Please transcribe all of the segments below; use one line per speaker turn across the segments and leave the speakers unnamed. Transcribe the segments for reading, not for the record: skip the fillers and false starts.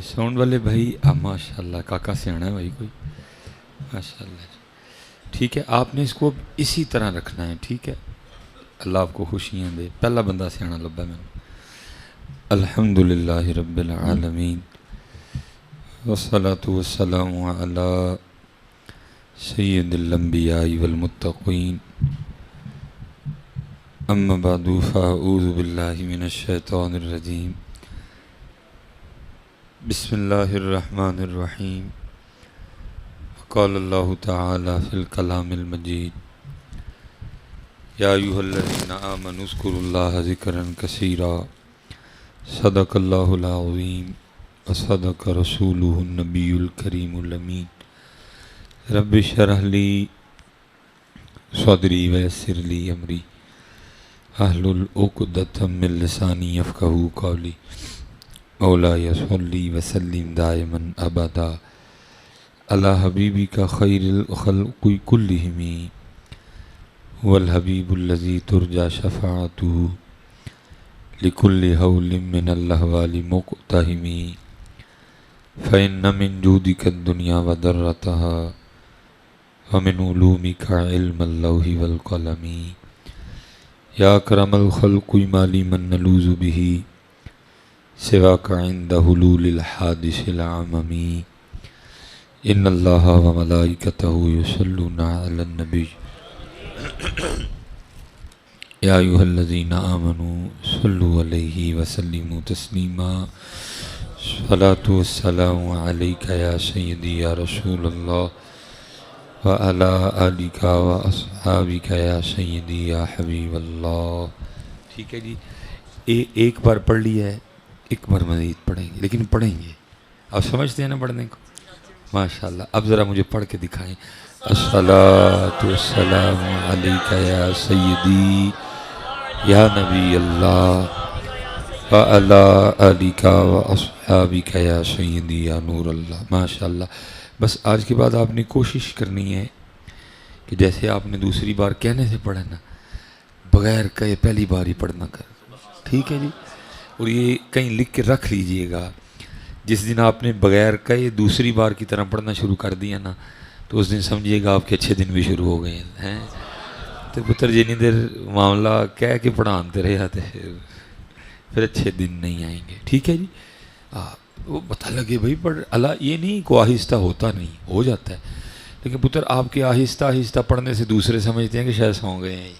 Sound والے بھائی ماشاء اللہ کاکا سے آنا ہے بھائی کوئی ماشاء اللہ جی ٹھیک ہے. آپ نے اس کو اسی طرح رکھنا ہے ٹھیک ہے. اللہ آپ کو خوشیاں دے. پہلا بندہ سے آنا لبا میں الحمد للہ رب العالمین والصلاة والسلام علی سید الانبیاء والمتقین اما بعد فاعوذ باللہ من الشیطان الرجیم بسم اللہ الرحمن الرحیم. قال اللہ تعالی فی الکلام المجید یا ایھا الذین آمنوا اذکروا اللہ ذکرا کثیرا صدق اللہ العظیم وصدق رسولہ النبی الکریم الامین. رب اشرح لی صدری ویسر لی امری واحلل عقدۃ من لسانی یفقہوا قولی. مولاي صلی وسلم دائما ابدا علی حبیبک خیر الخلق کلہم والحبیب الذی ترجى شفاعته لكل حول من الاحوال مقتحم. فإن من جودك الدنيا وضرتها ومن علومك علم اللوح والقلم. يا أكرم الخلق ما لي من نلوذ به سواك عند حلول الحادث العمم. إن الله وملائكته يصلون على النبي يا أيها الذين آمنوا صلوا عليه وسلموا تسليما. الصلاة والسلام عليك يا سيدي يا رسول الله وعلى آلك وأصحابك يا سيدي يا حبيب الله. ٹھیک ہے جی. ایک بار پڑھ لیا ہے ایک بار مزید پڑھیں گے لیکن پڑھیں گے. آپ سمجھتے ہیں نا پڑھنے کو ماشاءاللہ. اب ذرا مجھے پڑھ کے دکھائیں. الصلاۃ والسلام علیک یا سیدی یا نبی اللہ وعلی آلک واصحابک یا سیدی یا نور اللہ. ماشاءاللہ. بس آج کے بعد آپ نے کوشش کرنی ہے کہ جیسے آپ نے دوسری بار کہنے سے پڑھا نا بغیر کہے پہلی بار ہی پڑھنا کر. ٹھیک ہے جی. اور یہ کہیں لکھ کے رکھ لیجئے گا جس دن آپ نے بغیر کہے دوسری بار کی طرح پڑھنا شروع کر دیا نا تو اس دن سمجھیے گا آپ کے اچھے دن بھی شروع ہو گئے ہیں. تو پتر جنی دیر معاملہ کہہ کے پڑھانتے رہے آتے پھر اچھے دن نہیں آئیں گے. ٹھیک ہے جی. وہ پتہ لگے بھائی پر اللہ یہ نہیں کو آہستہ ہوتا نہیں ہو جاتا ہے لیکن پتر آپ کے آہستہ آہستہ پڑھنے سے دوسرے سمجھتے ہیں کہ شاید سو گئے ہیں.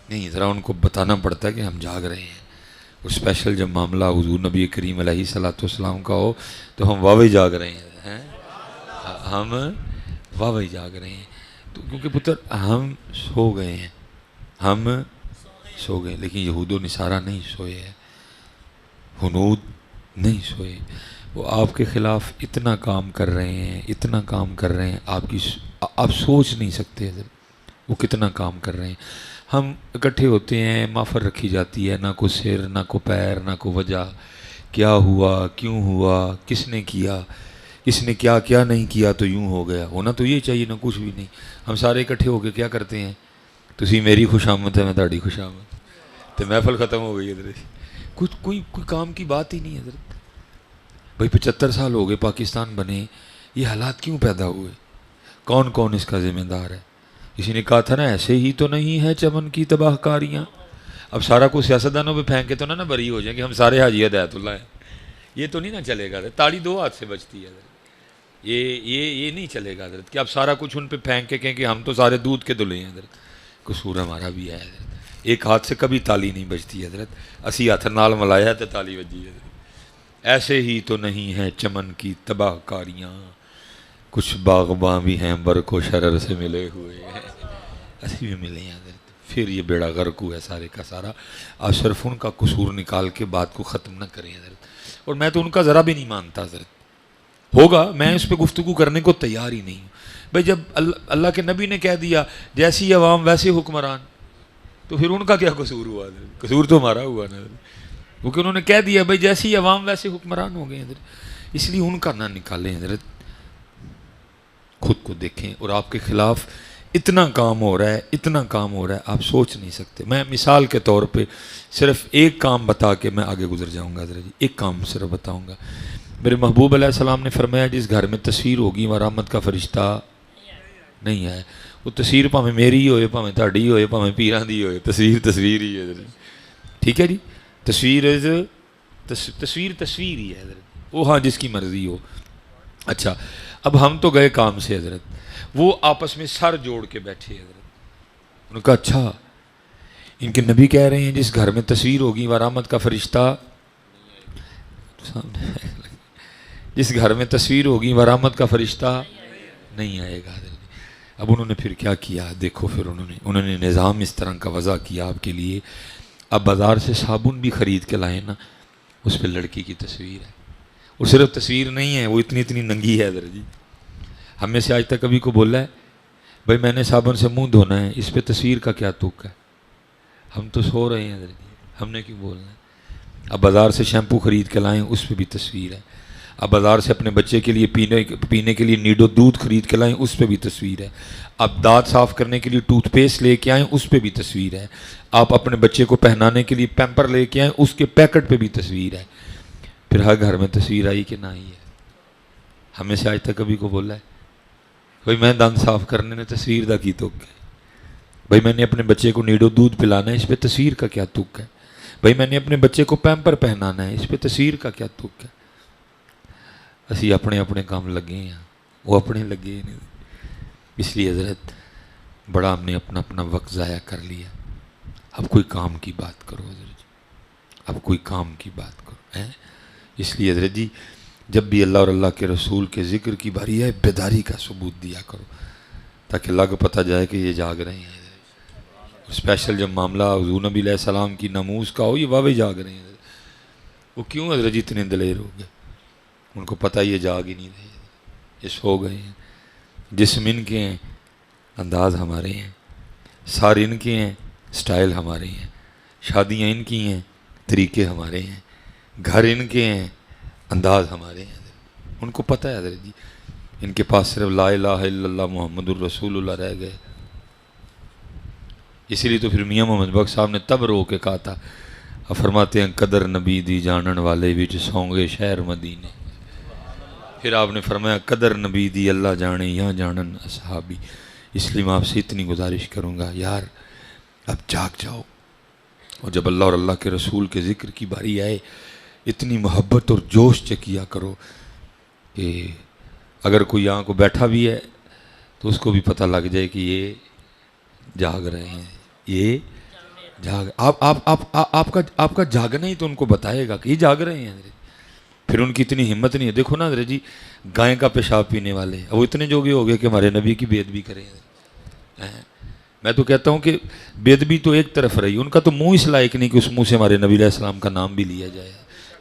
نہیں ذرا ان کو بتانا پڑتا ہے کہ ہم جاگ رہے ہیں. اور اسپیشل جب معاملہ حضور نبی کریم علیہ الصلوۃ والسلام کا ہو تو ہم واوی جاگ رہے ہیں. ہم واوی جاگ رہے ہیں تو کیونکہ پتر ہم سو گئے ہیں. ہم سو گئے لیکن یہود و نصارہ نہیں سوئے ہیں. ہنود نہیں سوئے. وہ آپ کے خلاف اتنا کام کر رہے ہیں اتنا کام کر رہے ہیں آپ سوچ نہیں سکتے وہ کتنا کام کر رہے ہیں. ہم اکٹھے ہوتے ہیں محفل رکھی جاتی ہے نہ کو سر نہ کو پیر نہ کو وجہ کیا ہوا کیوں ہوا کس نے کیا کس نے کیا کیا نہیں کیا تو یوں ہو گیا. ہونا تو یہ چاہیے نہ کچھ بھی نہیں. ہم سارے اکٹھے ہو کے کیا کرتے ہیں تسی میری خوش آمد ہے میں تہاڈی خوش آمد تو محفل ختم ہو گئی. ادھر کچھ کوئی کام کی بات ہی نہیں ہے. ادھر بھائی 75 سال ہو گئے پاکستان بنے یہ حالات کیوں پیدا ہوئے کون کون اس کا ذمہ دار ہے. کسی نے کہا تھا نا ایسے ہی تو نہیں ہے چمن کی تباہ کاریاں. اب سارا کچھ سیاستدانوں پہ پھینک کے تو نہ بری ہو جائیں کہ ہم سارے حاجی ہدایت اللہ ہیں. یہ تو نہیں نہ چلے گا. تاڑی دو ہاتھ سے بچتی ہے. یہ نہیں چلے گا حضرت کہ اب سارا کچھ ان پہ پھینک کے کہیں کہ ہم تو سارے دودھ کے دلے ہیں. حضرت قصور ہمارا بھی ہے حضرت. ایک ہاتھ سے کبھی تالی نہیں بجتی حضرت. اسی ہاتھ نال ملایا تو تالی بجی ہے. ایسے ہی تو نہیں ہے چمن کی تباہ کاریاں کچھ باغباں بھی ہیں برق و شرر سے ملے ہوئے ہیں. اسی بھی ملے ہیں حضرت. پھر یہ بیڑا غرق ہوا ہے سارے کا سارا. آپ صرف ان کا قصور نکال کے بات کو ختم نہ کریں حضرت. اور میں تو ان کا ذرا بھی نہیں مانتا حضرت. ہوگا میں اس پہ گفتگو کرنے کو تیار ہی نہیں ہوں. بھائی جب اللہ کے نبی نے کہہ دیا جیسی عوام ویسے حکمران تو پھر ان کا کیا قصور ہوا حضرت. قصور تو ہمارا ہوا نا حضرت کیونکہ انہوں نے کہہ دیا بھائی جیسی عوام ویسے حکمران ہو گئے حضرت. اس لیے ان کا نہ نکالیں حضرت. خود کو دیکھیں. اور آپ کے خلاف اتنا کام ہو رہا ہے اتنا کام ہو رہا ہے آپ سوچ نہیں سکتے. میں مثال کے طور پہ صرف ایک کام بتا کے میں آگے گزر جاؤں گا حضرت جی. ایک کام صرف بتاؤں گا. میرے محبوب علیہ السلام نے فرمایا جس گھر میں تصویر ہوگی وہاں رحمت کا فرشتہ نہیں ہے. وہ تصویر پاویں میری ہی ہوئے پاویں تہاڈی ہوئے پاویں پیران دی ہوئے, تصویر ہی ہے. ٹھیک ہے جی, تصویر ہی ہے حضرت, وہ ہاں جس کی مرضی ہو. اچھا اب ہم تو گئے کام سے حضرت, وہ آپس میں سر جوڑ کے بیٹھے حضرت. انہوں نے کہا اچھا ان کے نبی کہہ رہے ہیں جس گھر میں تصویر ہوگی وہاں رحمت کا فرشتہ, جس گھر میں تصویر ہوگی وہاں رحمت کا فرشتہ نہیں آئے گا. اب انہوں نے پھر کیا کیا دیکھو, پھر انہوں نے نظام اس طرح کا وضع کیا آپ کے لیے. اب بازار سے صابن بھی خرید کے لائیں نا, اس پہ لڑکی کی تصویر ہے. اور صرف تصویر نہیں ہے, وہ اتنی ننگی ہے حضرت جی. ہم میں سے آج تک کبھی کو بولا ہے بھائی میں نے صابن سے منہ دھونا ہے, اس پہ تصویر کا کیا تک ہے؟ ہم تو سو رہے ہیں حضرت جی, ہم نے کیوں بولنا ہے؟ اب بازار سے شیمپو خرید کے لائیں, اس پہ بھی تصویر ہے. اب بازار سے اپنے بچے کے لیے پینے کے لیے نیڈو دودھ خرید کے لائیں, اس پہ بھی تصویر ہے. اب دانت صاف کرنے کے لیے ٹوتھ پیسٹ لے کے آئیں, اس پہ بھی تصویر ہے. آپ اپنے بچے کو پہنانے کے لیے پیمپر لے کے آئیں, اس کے پیکٹ پہ بھی تصویر ہے. پھر ہر گھر میں تصویر آئی کہ نہ آئی ہے؟ ہمیں سے آج تک کبھی کو بولا ہے بھائی میں دانت صاف کرنے نے تصویر دا کی تک ہے؟ بھائی میں نے اپنے بچے کو نیڈو دودھ پلانا ہے, اس پہ تصویر کا کیا تک ہے؟ بھائی میں نے اپنے بچے کو پیمپر پہنانا ہے, اس پہ تصویر کا کیا تک ہے؟ اسی اپنے کام لگے ہیں, وہ اپنے لگے نہیں. اس لیے حضرت بڑا ہم نے اپنا وقت ضائع کر لیا. اب کوئی کام کی بات کرو حضرت جی, اب کوئی کام کی بات کرو. اس لیے حضرت جی جب بھی اللہ اور اللہ کے رسول کے ذکر کی باری ہے بیداری کا ثبوت دیا کرو, تاکہ اللہ کو پتہ جائے کہ یہ جاگ رہے ہیں. اسپیشل جب معاملہ حضور نبی علیہ السلام کی نموز کا ہو, یہ واوی جاگ رہے ہیں. وہ کیوں حضرت جی اتنے دلیر ہو گئے؟ ان کو پتہ یہ جاگ ہی نہیں رہے, یہ سو گئے ہیں. جسم ان کے ہیں, انداز ہمارے ہیں. سار ان کے ہیں, سٹائل ہمارے ہیں. شادیاں ان کی ہیں, طریقے ہمارے ہیں. گھر ان کے ہیں, انداز ہمارے ہیں. ان کو پتہ ہے حضرت جی ان کے پاس صرف لا الہ الا اللہ محمد الرسول اللہ رہ گئے. اسی لیے تو پھر میاں محمد بخش صاحب نے تب رو کے کہا تھا, فرماتے ہیں قدر نبی دی جانن والے وچ سونگے شہر مدینے. پھر آپ نے فرمایا قدر نبی دی اللہ جانے یا جانن اصحابی. اس لیے میں آپ سے اتنی گزارش کروں گا یار اب جاگ جاؤ, اور جب اللہ اور اللہ کے رسول کے ذکر کی باری آئے اتنی محبت اور جوش سے کیا کرو کہ اگر کوئی یہاں کو بیٹھا بھی ہے تو اس کو بھی پتہ لگ جائے کہ یہ جاگ رہے ہیں. یہ جاگ آپ کا جاگنا ہی تو ان کو بتائے گا کہ یہ جاگ رہے ہیں. پھر ان کی اتنی ہمت نہیں ہے. دیکھو نا حضرت جی گائے کا پیشاب پینے والے وہ اتنے جوگے ہو گئے کہ ہمارے نبی کی بے ادبی کریں. میں تو کہتا ہوں کہ بے ادبی تو ایک طرف رہی, ان کا تو منہ اس لائق نہیں کہ اس منہ سے ہمارے نبی علیہ السلام کا نام بھی لیا جائے.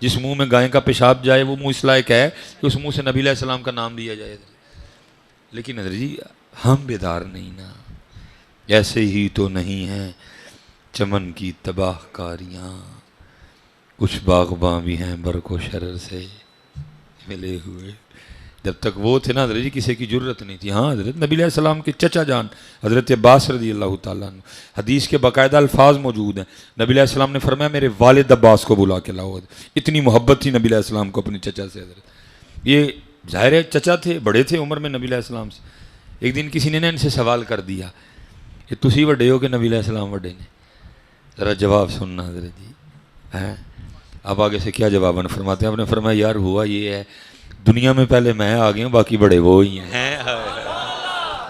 جس منہ میں گائے کا پیشاب جائے وہ منہ اس لائق ہے کہ اس منہ سے نبی علیہ السلام کا نام لیا جائے. لیکن حضرت جی ہم بیدار نہیں نا. ایسے ہی تو نہیں ہیں چمن کی تباہ کاریاں, کچھ باغباں بھی ہیں برق و شرر سے ملے ہوئے. جب تک وہ تھے نا حضرت جی کسی کی جرت نہیں تھی. ہاں حضرت نبی علیہ السلام کے چچا جان حضرت عباس رضی اللہ تعالیٰ عنہ, حدیث کے باقاعدہ الفاظ موجود ہیں. نبی علیہ السلام نے فرمایا میرے والد عباس کو بلا کے لاؤ. اتنی محبت تھی نبی علیہ السلام کو اپنے چچا سے. حضرت یہ ظاہر ہے چچا تھے, بڑے تھے عمر میں نبی علیہ السلام سے. ایک دن کسی نے ان سے سوال کر دیا کہ تسی وڈے ہو کہ نبی علیہ السلام وڈے نے؟ ذرا جواب سننا حضرت جی. اب آگے سے کیا جواب فرماتے ہیں؟ آپ نے فرمایا یار ہوا یہ ہے دنیا میں پہلے میں آ گیا ہوں باقی بڑے وہ ہی ہیں.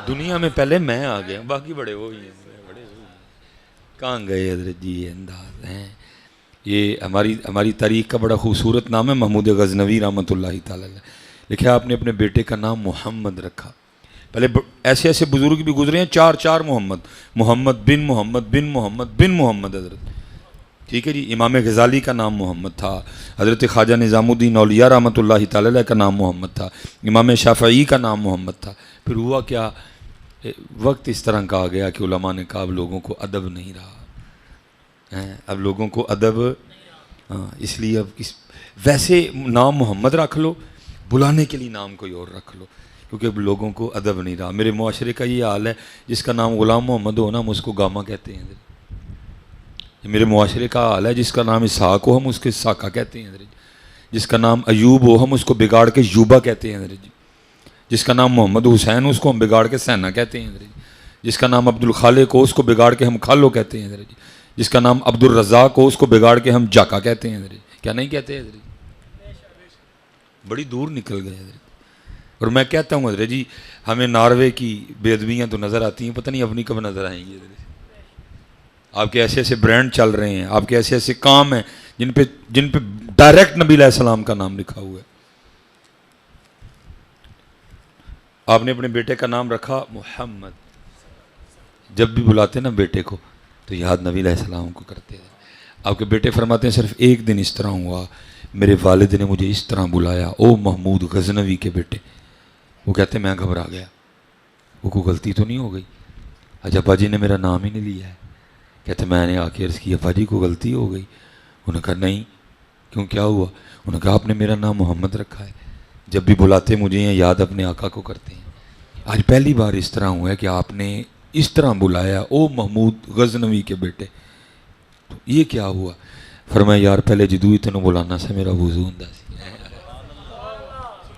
دنیا میں پہلے میں آ گیا ہوں باقی بڑے وہ ہی ہیں. کہاں گئے حضرت جی یہ انداز ہیں. یہ ہماری تاریخ کا بڑا خوبصورت نام ہے محمود غزنوی رحمۃ اللہ تعالی. لکھا آپ نے اپنے بیٹے کا نام محمد رکھا. پہلے ایسے ایسے بزرگ بھی گزرے ہیں, چار محمد بن محمد بن محمد بن محمد حضرت. ٹھیک ہے جی. امام غزالی کا نام محمد تھا. حضرت خواجہ نظام الدین اولیاء رحمۃ اللہ تعالی علیہ کا نام محمد تھا. امام شافعی کا نام محمد تھا. پھر ہوا کیا, وقت اس طرح کا آ گیا کہ علماء نے کہا اب لوگوں کو ادب نہیں رہا. اب لوگوں کو ادب, اس لیے اب ویسے نام محمد رکھ لو, بلانے کے لیے نام کوئی اور رکھ لو, کیونکہ اب لوگوں کو ادب نہیں رہا. میرے معاشرے کا یہ حال ہے, جس کا نام غلام محمد ہو نا ہم اس کو گاما کہتے ہیں. میرے معاشرے کا حال ہے, جس کا نام اسحاق ہو ہم اس کے ساکا کہتے ہیں. جس کا نام ایوب ہو ہم اس کو بگاڑ کے یوبا کہتے ہیں حضرت جی. جس کا نام محمد حسین ہو اس کو ہم بگاڑ کے سینا کہتے ہیں حضرت جی. جس کا نام عبد الخالق ہو اس کو بگاڑ کے ہم خالو کہتے ہیں حضرت جی. جس کا نام عبد الرزاق ہو اس کو بگاڑ کے ہم جاکا کہتے ہیں حضرت جی. کیا نہیں کہتے حضرت جی؟ بڑی دور نکل گئے حضرت. اور میں کہتا ہوں حضرت جی ہمیں ناروے کی بے ادبیاں تو نظر آتی ہیں، پتہ نہیں اپنی کب نظر آئیں گی حضرت جی. آپ کے ایسے ایسے برانڈ چل رہے ہیں، آپ کے ایسے ایسے کام ہیں جن پہ ڈائریکٹ نبی علیہ السلام کا نام لکھا ہوا ہے. آپ نے اپنے بیٹے کا نام رکھا محمد. جب بھی بلاتے نا بیٹے کو تو یاد نبی علیہ السلام کو کرتے ہیں. آپ کے بیٹے فرماتے ہیں صرف ایک دن اس طرح ہوا میرے والد نے مجھے اس طرح بلایا، او محمود غزنوی کے بیٹے. وہ کہتے میں گھبرا گیا، وہ کوئی غلطی تو نہیں ہو گئی؟ اچھا ابا جی نے میرا نام ہی نہیں لیا ہے. کہتے میں نے آ کے عرض کی ابا جی کو غلطی ہو گئی؟ انہوں نے کہا نہیں. کیوں کیا ہوا؟ انہوں نے کہا آپ نے میرا نام محمد رکھا ہے، جب بھی بلاتے مجھے ہیں یاد اپنے آقا کو کرتے ہیں. آج پہلی بار اس طرح ہوا ہے کہ آپ نے اس طرح بلایا او محمود غزنوی کے بیٹے. تو یہ کیا ہوا؟ فرمایا یار پہلے جدو ہی تینوں بلانا سے میرا وضو ہوتا سی.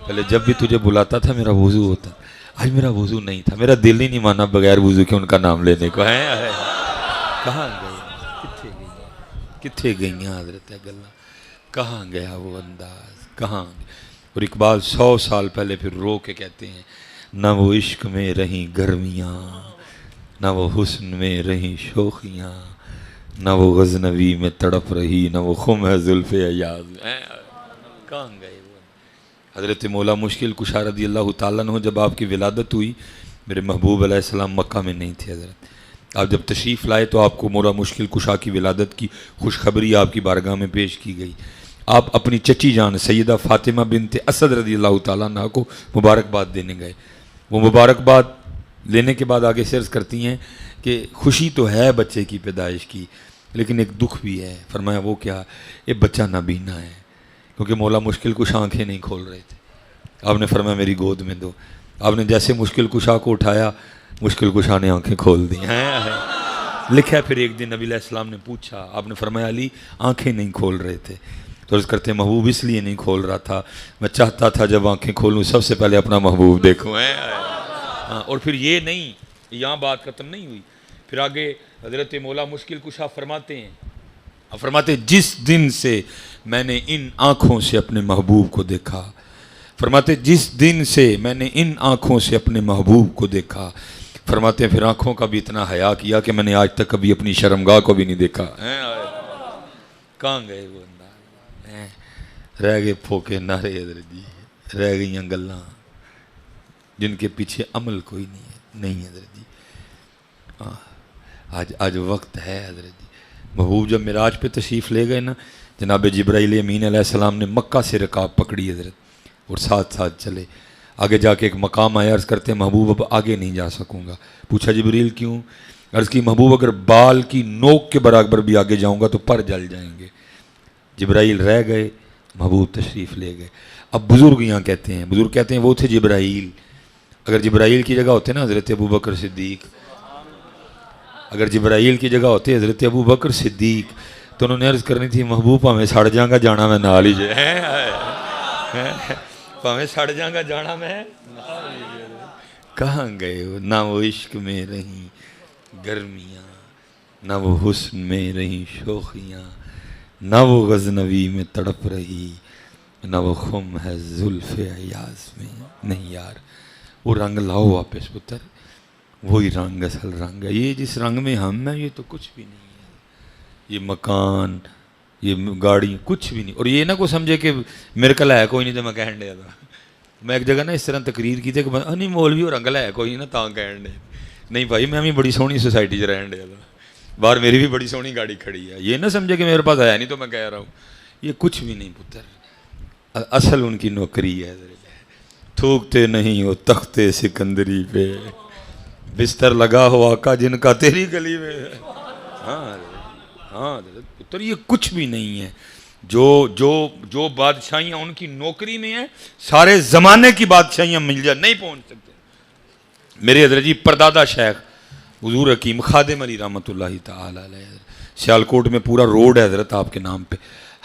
پہلے جب بھی تجھے بلاتا تھا میرا وضو ہوتا. آج میرا وضو نہیں تھا، میرا دل ہی نہیں مانا بغیر وضو کے ان کا نام لینے کو. ہے کہاں گئے؟ کتھے گئیاں حضرت گلاں؟ کہاں گیا وہ انداز؟ کہاں گیا؟ اور اقبال 100 سال پہلے پھر رو کے کہتے ہیں نہ وہ عشق میں رہیں گرمیاں، نہ وہ حسن میں رہیں شوخیاں، نہ وہ غزنوی میں تڑپ رہی، نہ وہ خم ہے زلف ایاز. کہاں گئے وہ؟ حضرت مولا مشکل کشا رضی اللہ تعالیٰ عنہ جب آپ کی ولادت ہوئی میرے محبوب علیہ السلام مکہ میں نہیں تھے حضرت. آپ جب تشریف لائے تو آپ کو مولا مشکل کشا کی ولادت کی خوشخبری آپ کی بارگاہ میں پیش کی گئی. آپ اپنی چچی جان سیدہ فاطمہ بنت اسد رضی اللہ تعالیٰ عنہ کو مبارکباد دینے گئے. وہ مبارکباد لینے کے بعد آگے سرز کرتی ہیں کہ خوشی تو ہے بچے کی پیدائش کی لیکن ایک دکھ بھی ہے. فرمایا وہ کیا؟ یہ بچہ نابینا ہے، کیونکہ مولا مشکل کشا آنکھیں نہیں کھول رہے تھے. آپ نے فرمایا میری گود میں دو. آپ نے جیسے مشکل کشا کو اٹھایا مشکل کشا نے آنکھیں کھول دی. لکھا ہے پھر ایک دن نبی علیہ السلام نے پوچھا، آپ نے فرمایا علی آنکھیں نہیں کھول رہے تھے. تو عرض کرتے محبوب اس لیے نہیں کھول رہا تھا، میں چاہتا تھا جب آنکھیں کھولوں سب سے پہلے اپنا محبوب دیکھوں. اور پھر یہ نہیں، یہاں بات ختم نہیں ہوئی. پھر آگے حضرت مولا مشکل کشا فرماتے ہیں جس دن سے میں نے ان آنکھوں سے اپنے محبوب کو دیکھا، فرماتے جس دن سے میں نے ان آنکھوں سے اپنے محبوب کو دیکھا، فرماتے ہیں پھر آنکھوں کا بھی اتنا حیا کیا کہ میں نے آج تک کبھی اپنی شرمگاہ کو بھی نہیں دیکھا. کہاں گئے وہ انداز؟ رہ گئے پھوکے نعرے حضرت جی، رہ گئیاں گلاں جن کے پیچھے عمل کوئی نہیں حضرت جی. آج وقت ہے حضرت جی. محبوب جب معراج پہ تشریف لے گئے نا جناب جبرائیل امین علیہ السلام نے مکہ سے رکاب پکڑی حضرت اور ساتھ ساتھ چلے. آگے جا کے ایک مقام آیا، عرض کرتے ہیں محبوب اب آگے نہیں جا سکوں گا. پوچھا جبریل کیوں؟ عرض کی محبوب اگر بال کی نوک کے برابر بھی آگے جاؤں گا تو پر جل جائیں گے. جبرائیل رہ گئے، محبوب تشریف لے گئے. اب بزرگ یہاں کہتے ہیں وہ تھے جبرائیل. اگر جبرائیل کی جگہ ہوتے نا حضرت ابو بکر صدیق، اگر جبرائیل کی جگہ ہوتے حضرت ابو بکر صدیق تو انہوں نے عرض کرنی تھی محبوب ہمیں سڑ جاؤں گا جانا میں نہ لیجیے. پاویں سڑ جاؤں گا جانا میں. کہاں گئے ہو؟ نہ وہ عشق میں رہیں گرمیاں، نہ وہ حسن میں رہیں شوخیاں، نہ وہ غزنوی میں تڑپ رہی، نہ وہ خم ہے زلف ایاز میں. نہیں یار وہ رنگ لاؤ واپس پتر، وہی رنگ اصل رنگ ہے. یہ جس رنگ میں ہم ہیں یہ تو کچھ بھی نہیں ہے. یہ مکان، یہ گاڑی کچھ بھی نہیں. اور یہ نہ کوئی سمجھے کہ میرے کل ہے کوئی نہیں تو میں کہن دیا تھا. میں ایک جگہ نا اس طرح تقریر کی تھی کہ نہیں مولوی اور رنگل ہے کوئی نہیں نا تاں کہن دے. نہیں بھائی میں بھی بڑی سونی سوسائٹی 'ਚ رہن دیا تھا، باہر میری بھی بڑی سونی گاڑی کھڑی ہے. یہ نہ سمجھے کہ میرے پاس ہے نہیں تو میں کہہ رہا ہوں. یہ کچھ بھی نہیں پتر، اصل ان کی نوکری ہے. تھوکتے نہیں ہو تختے سکندری پہ، بستر لگا ہو آقا جن کا تیری گلی میں. ہاں پتر یہ کچھ بھی نہیں ہے. جو بادشاہیاں ان کی نوکری میں ہیں سارے زمانے کی بادشاہیاں مل جائے نہیں پہنچ سکتے. میرے حضرت جی پردادا شیخ حضور حکیم خادم علی رحمۃ اللہ تعالی علیہ، سیالکوٹ میں پورا روڈ ہے حضرت آپ کے نام پہ.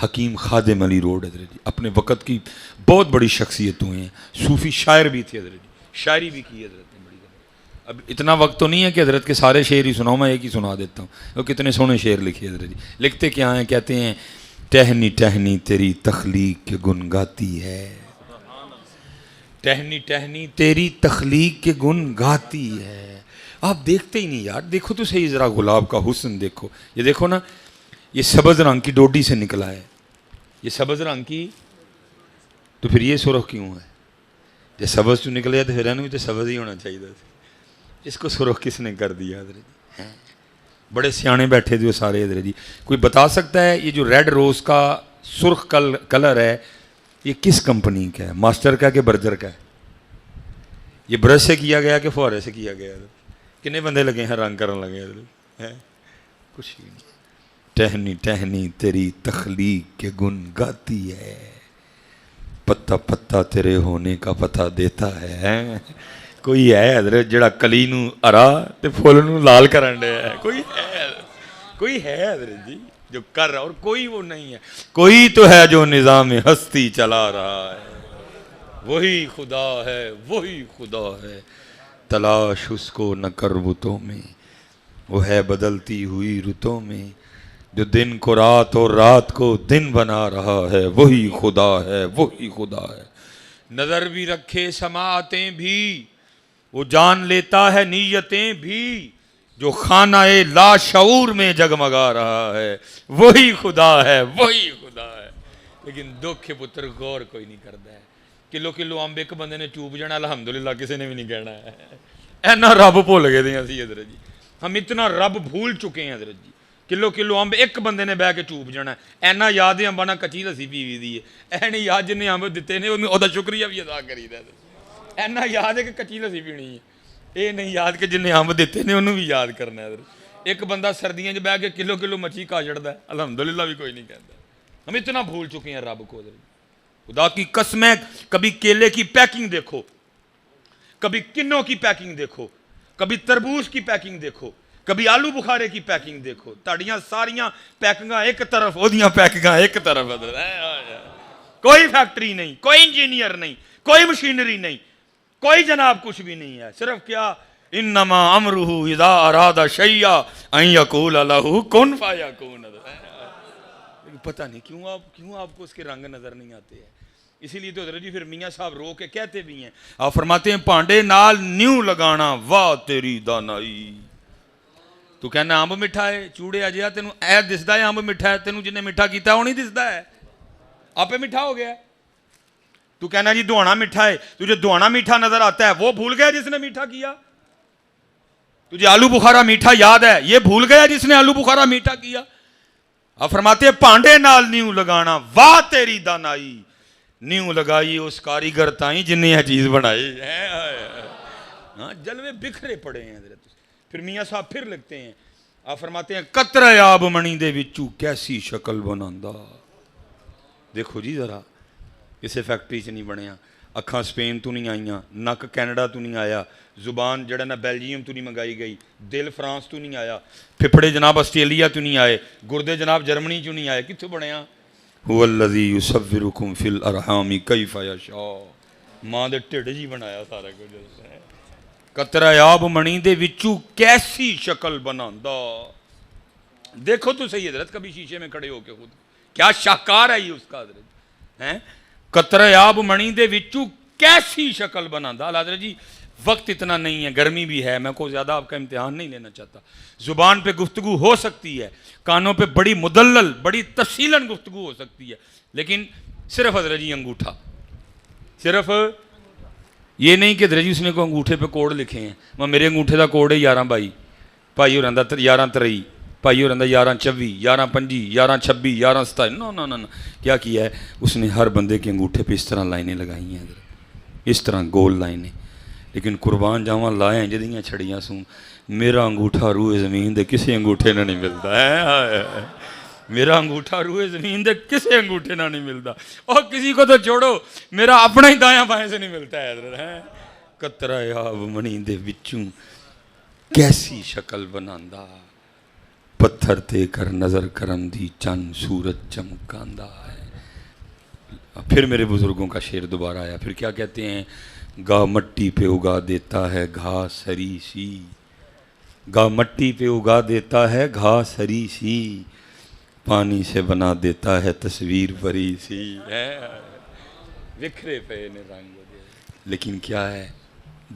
حکیم خادم علی روڈ حضرت جی، اپنے وقت کی بہت بڑی شخصیتوں ہیں، صوفی شاعر بھی تھے حضرت جی، شاعری بھی کی حضرت نے بڑی بڑی۔ اب اتنا وقت تو نہیں ہے کہ حضرت کے سارے شعر ہی سناؤں، میں ایک ہی سنا دیتا ہوں، وہ کتنے سونے شعر لکھے حضرت جی۔ لکھتے کیا ہیں؟ کہتے ہیں ٹہنی ٹہنی تیری تخلیق کے گن گاتی ہے، ٹہنی ٹہنی تیری تخلیق کے گن گاتی ہے۔ آپ دیکھتے ہی نہیں یار، دیکھو تو صحیح ذرا گلاب کا حسن دیکھو، یہ دیکھو نا، یہ سبز رنگ کی ڈوڈی سے نکلا ہے، یہ سبز رنگ کی، تو پھر یہ سرخ کیوں ہے؟ جب سبز تو نکلے تو پھر بھی تو سبز ہی ہونا چاہیے تھا، اس کو سرخ کس نے کر دیا حضرت جی؟ بڑے سیانے بیٹھے تھے وہ سارے حضرت جی۔ کوئی بتا سکتا ہے یہ جو ریڈ روز کا سرخ کلر ہے یہ کس کمپنی کا ہے؟ ماسٹر کا کہ برجر کا ہے؟ یہ برش سے کیا گیا کہ فوارے سے کیا گیا؟ کتنے بندے لگے ہیں رنگ کرنے لگے حضرت؟ کچھ ہی نہیں۔ ٹہنی ٹہنی تیری تخلیق کے گن گاتی ہے، پتا پتا تیرے ہونے کا پتہ دیتا ہے۔ کوئی ہے حضرت جڑا کلی نو ہرا تے پھول نو لال کرن دے ہے؟ کوئی ہے حضرت جی جو کر رہا، اور کوئی وہ نہیں ہے۔ کوئی تو ہے جو نظام ہستی چلا رہا ہے، وہی خدا ہے، وہی خدا ہے، تلاش اس کو نہ کر بتوں میں، وہ ہے بدلتی ہوئی رتوں میں، جو دن کو رات اور رات کو دن بنا رہا ہے، وہی خدا ہے، وہی خدا ہے۔ نظر بھی رکھے سماعتیں بھی، وہ جان لیتا ہے نیتیں بھی، جو خانہ لا شعور میں جگمگا رہا ہے، وہی خدا ہے، وہی خدا ہے۔ لیکن دکھ پتر غور کوئی نہیں کرتا ہے۔ کلو کلو امب ایک بندے نے چوب جانا الحمدللہ کسی نے بھی نہیں کہنا ہے۔ اینا رب بھول گئے تھے اسی حضرت جی، ہم اتنا رب بھول چکے ہیں حضرت جی۔ کلو کلو امب ایک بندے نے بہ کے چوب جانا ہے، اینا یاد ہے امبا نہ کچی لسی پیوی دی ہے، اے نہیں یاد جنہیں امب دیتے نے وہ دا شکریہ بھی ادا کری دا، اینا یاد ہے کہ کچی لسی پینی ہے، اے نہیں یاد کہ جنہیں امب دیتے نے انہوں بھی یاد کرنا ہے حضرت۔ ایک بندہ سردیاں جو بہ کے کلو کلو مچھی کھا چڑھتا ہے الحمدللہ بھی کوئی نہیں کہتا۔ ہم اتنا بھول چکے ہیں رب کو حضرت۔ خدا کی قسمیں، کبھی کیلے کی پیکنگ دیکھو، کبھی کنوں کی پیکنگ دیکھو، کبھی تربوز کی پیکنگ دیکھو، کبھی آلو بخارے کی پیکنگ دیکھو، تاڑیاں ساریاں پیکنگاں ایک طرف، اودیاں پیکنگاں ایک طرف، کوئی فیکٹری نہیں، کوئی انجینئر نہیں، کوئی مشینری نہیں، کوئی جناب کچھ بھی نہیں ہے، صرف کیا انما امرہ اذا اراد شیئا ان یقول لہ کن فیکون۔ پتہ نہیں کیوں آپ کو اس کے رنگ نظر نہیں آتے ہیں۔ اسی لیے تو حضرت جی پھر میاں صاحب رو کے کہتے بھی ہیں، آپ فرماتے ہیں پانڈے نال نیو لگانا واہ تیری دانائی۔ تو کہنا امب مٹھا ہے، چوڑے اجیا تینوں اے دسدا ہے امب مٹھا ہے، تینوں جن نے مٹھا کیتا وہ نہیں دسدا ہے، آپ پہ مٹھا ہو گیا۔ تو کہنا جی دھوانا مٹھا ہے، تجھے دھوانا میٹھا نظر آتا ہے، وہ بھول گیا جس نے میٹھا کیا۔ تجھے آلو بخارا میٹھا یاد ہے، یہ بھول گیا جس نے آلو بخارا میٹھا کیا۔ آپ فرماتے ہیں پانڈے نال نیو لگانا واہ تیری دانائی، نیو لگائی اس کاریگر تائیں جن نے یہ چیز بنائی۔ ہاں جلوے بکھرے پڑے ہیں حضرت۔ پھر میاں صاحب پھر لکھتے ہیں، آپ فرماتے ہیں قطرہ آب منی دے وچوں کیسی شکل بناندا۔ دیکھو جی ذرا، کسے فیکٹری سے نہیں بنیا، اکھاں سپین تو نہیں آئیاں، نک کینیڈا تو نہیں آیا، زبان جڑا نا بیلجیم تو نہیں منگائی گئی، دل فرانس تو نہیں آیا، پھپڑے جناب آسٹریلیا تو نہیں آئے، گردے جناب جرمنی تو نہیں آئے، کتوں بنیا؟ هو الذی یصورکم فی الارحام کیف یشاء۔ ماں دے ٹھڈ جی بنایا سارا کچھ۔ قطرہ آب منی دے وچوں کیسی شکل بناندا۔ دیکھو تو صحیح حضرت کبھی شیشے میں کھڑے ہو کے خود، کیا شاہکار ہے یہ اس کا حضرت۔ قطرہ آب منی دے وچوں کیسی شکل بناندا۔ حضرت جی وقت اتنا نہیں ہے، گرمی بھی ہے، میں کو زیادہ آپ کا امتحان نہیں لینا چاہتا۔ زبان پہ گفتگو ہو سکتی ہے، کانوں پہ بڑی مدلل بڑی تفصیلاً گفتگو ہو سکتی ہے، لیکن صرف حضرت جی انگوٹھا، صرف یہ نہیں کہ حضرت جی اس نے کوئی انگوٹھے پہ کوڈ لکھے ہیں، میں میرے انگوٹھے دا کوڈ ہے 11/22، بھائی ہورندہ 11/23، بھائی ہورندہ 11/24، 11/25، 11/26، 11/27۔ نو نو نو نو، کیا ہے اس نے ہر بندے کے انگوٹھے پہ اس طرح لائنیں لگائی ہیں حضرت، اس طرح گول لائنیں۔ لیکن قربان جاواں لائیں جدیاں چھڑیاں سوں، میرا انگوٹھا روئے زمین دے کسے انگوٹھے نہ نہیں ملتا ہے، میرا انگوٹھا روئے زمین دے کسے انگوٹھے نہ نہیں ملتا، اور کسی کو تو چھوڑو میرا اپنا ہی دایاں بائیں سے نہیں ملتا ہے حضرت۔ قطرہ آب منی دے وچوں کیسی شکل بناندا۔ پتھر تے کر نظر کرم دی چند سورج چمکاندہ ہے۔ پھر میرے بزرگوں کا شعر دوبارہ آیا، پھر کیا کہتے ہیں؟ گاہ مٹی پہ اگا دیتا ہے گھاس ہری سی، گاہ مٹی پہ اگا دیتا ہے گھاس ہری سی، پانی سے بنا دیتا ہے تصویر بری سی۔ بکھرے پے نے رنگ، لیکن کیا ہے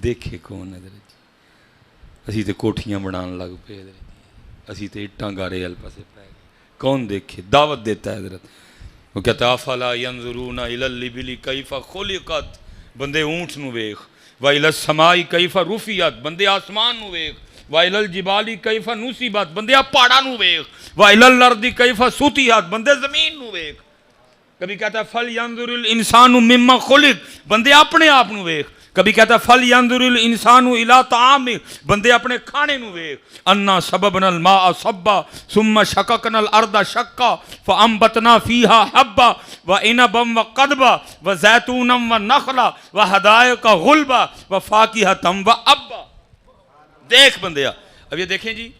دیکھے کون حضرت جی؟ اسی تے کوٹھیاں بنان لگ پے حضرت جی، اسی تے اٹاں گارے ال پاسے پے گئے، کون دیکھے؟ دعوت دیتا ہے حضرت۔ وہ کہتا ہے افلا ینظرون الی الابل کیف خلقت، بندے اونٹ نو ویکھ، والی السماء کیف رفعت، بندے آسمان نو ویکھ، والی الجبال کیف نصبت، بندے پہاڑاں نو ویکھ، والی الارض کیف سطحت، بندے زمین نو ویکھ۔ کبھی کہتا ہے فَلْيَنظُرِ الْإِنسَانُ مِمَّا خُلِقَ، بندے اپنے آپ نو ویکھ۔ کبھی کہتا ہے فَلْيَنظُرِ الْإِنسَانُ إِلَىٰ طَعَامِهِ، بندے اپنے کھانے نو ویکھ۔ أَنَّا صَبَبْنَا الْمَاءَ صَبًّا ثُمَّ شَقَقْنَا الْأَرْضَ شَقًّا فَأَنبَتْنَا فِيهَا حَبًّا وَعِنَبًا وَقَضْبًا وَزَيْتُونًا وَنَخْلًا وَحَدَائِقَ غُلْبًا وَفَاكِهَةً وَأَبًّا۔ دیکھ بندیا، اب یہ دیکھیں جی،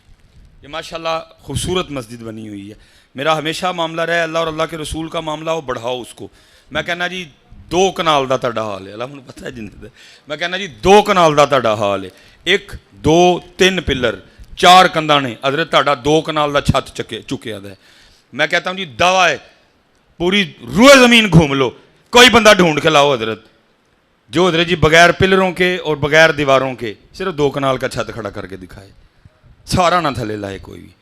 یہ ماشاءاللہ خوبصورت مسجد بنی ہوئی ہے۔ میرا ہمیشہ معاملہ رہے اللہ اور اللہ کے رسول کا معاملہ ہو بڑھاؤ اس کو۔ میں کہنا جی 2 کنال دا تہاڈا حال ہے، اللہ مجھے پتہ ہے جن میں کہنا جی 2 کنال دا تہاڈا حال ہے، 1 2 3 پلر 4 کنداں نے حضرت، تہاڈا 2 کنال دا چھت چکیا ہے۔ میں کہتا ہوں جی دعویٰ ہے پوری روئے زمین گھوم لو، کوئی بندہ ڈھونڈ کے لاؤ حضرت جو حضرت جی بغیر پلروں کے اور بغیر دیواروں کے صرف 2 کنال کا چھت کھڑا کر کے دکھائے، سارا نہ تھلے لائے کوئی بھی۔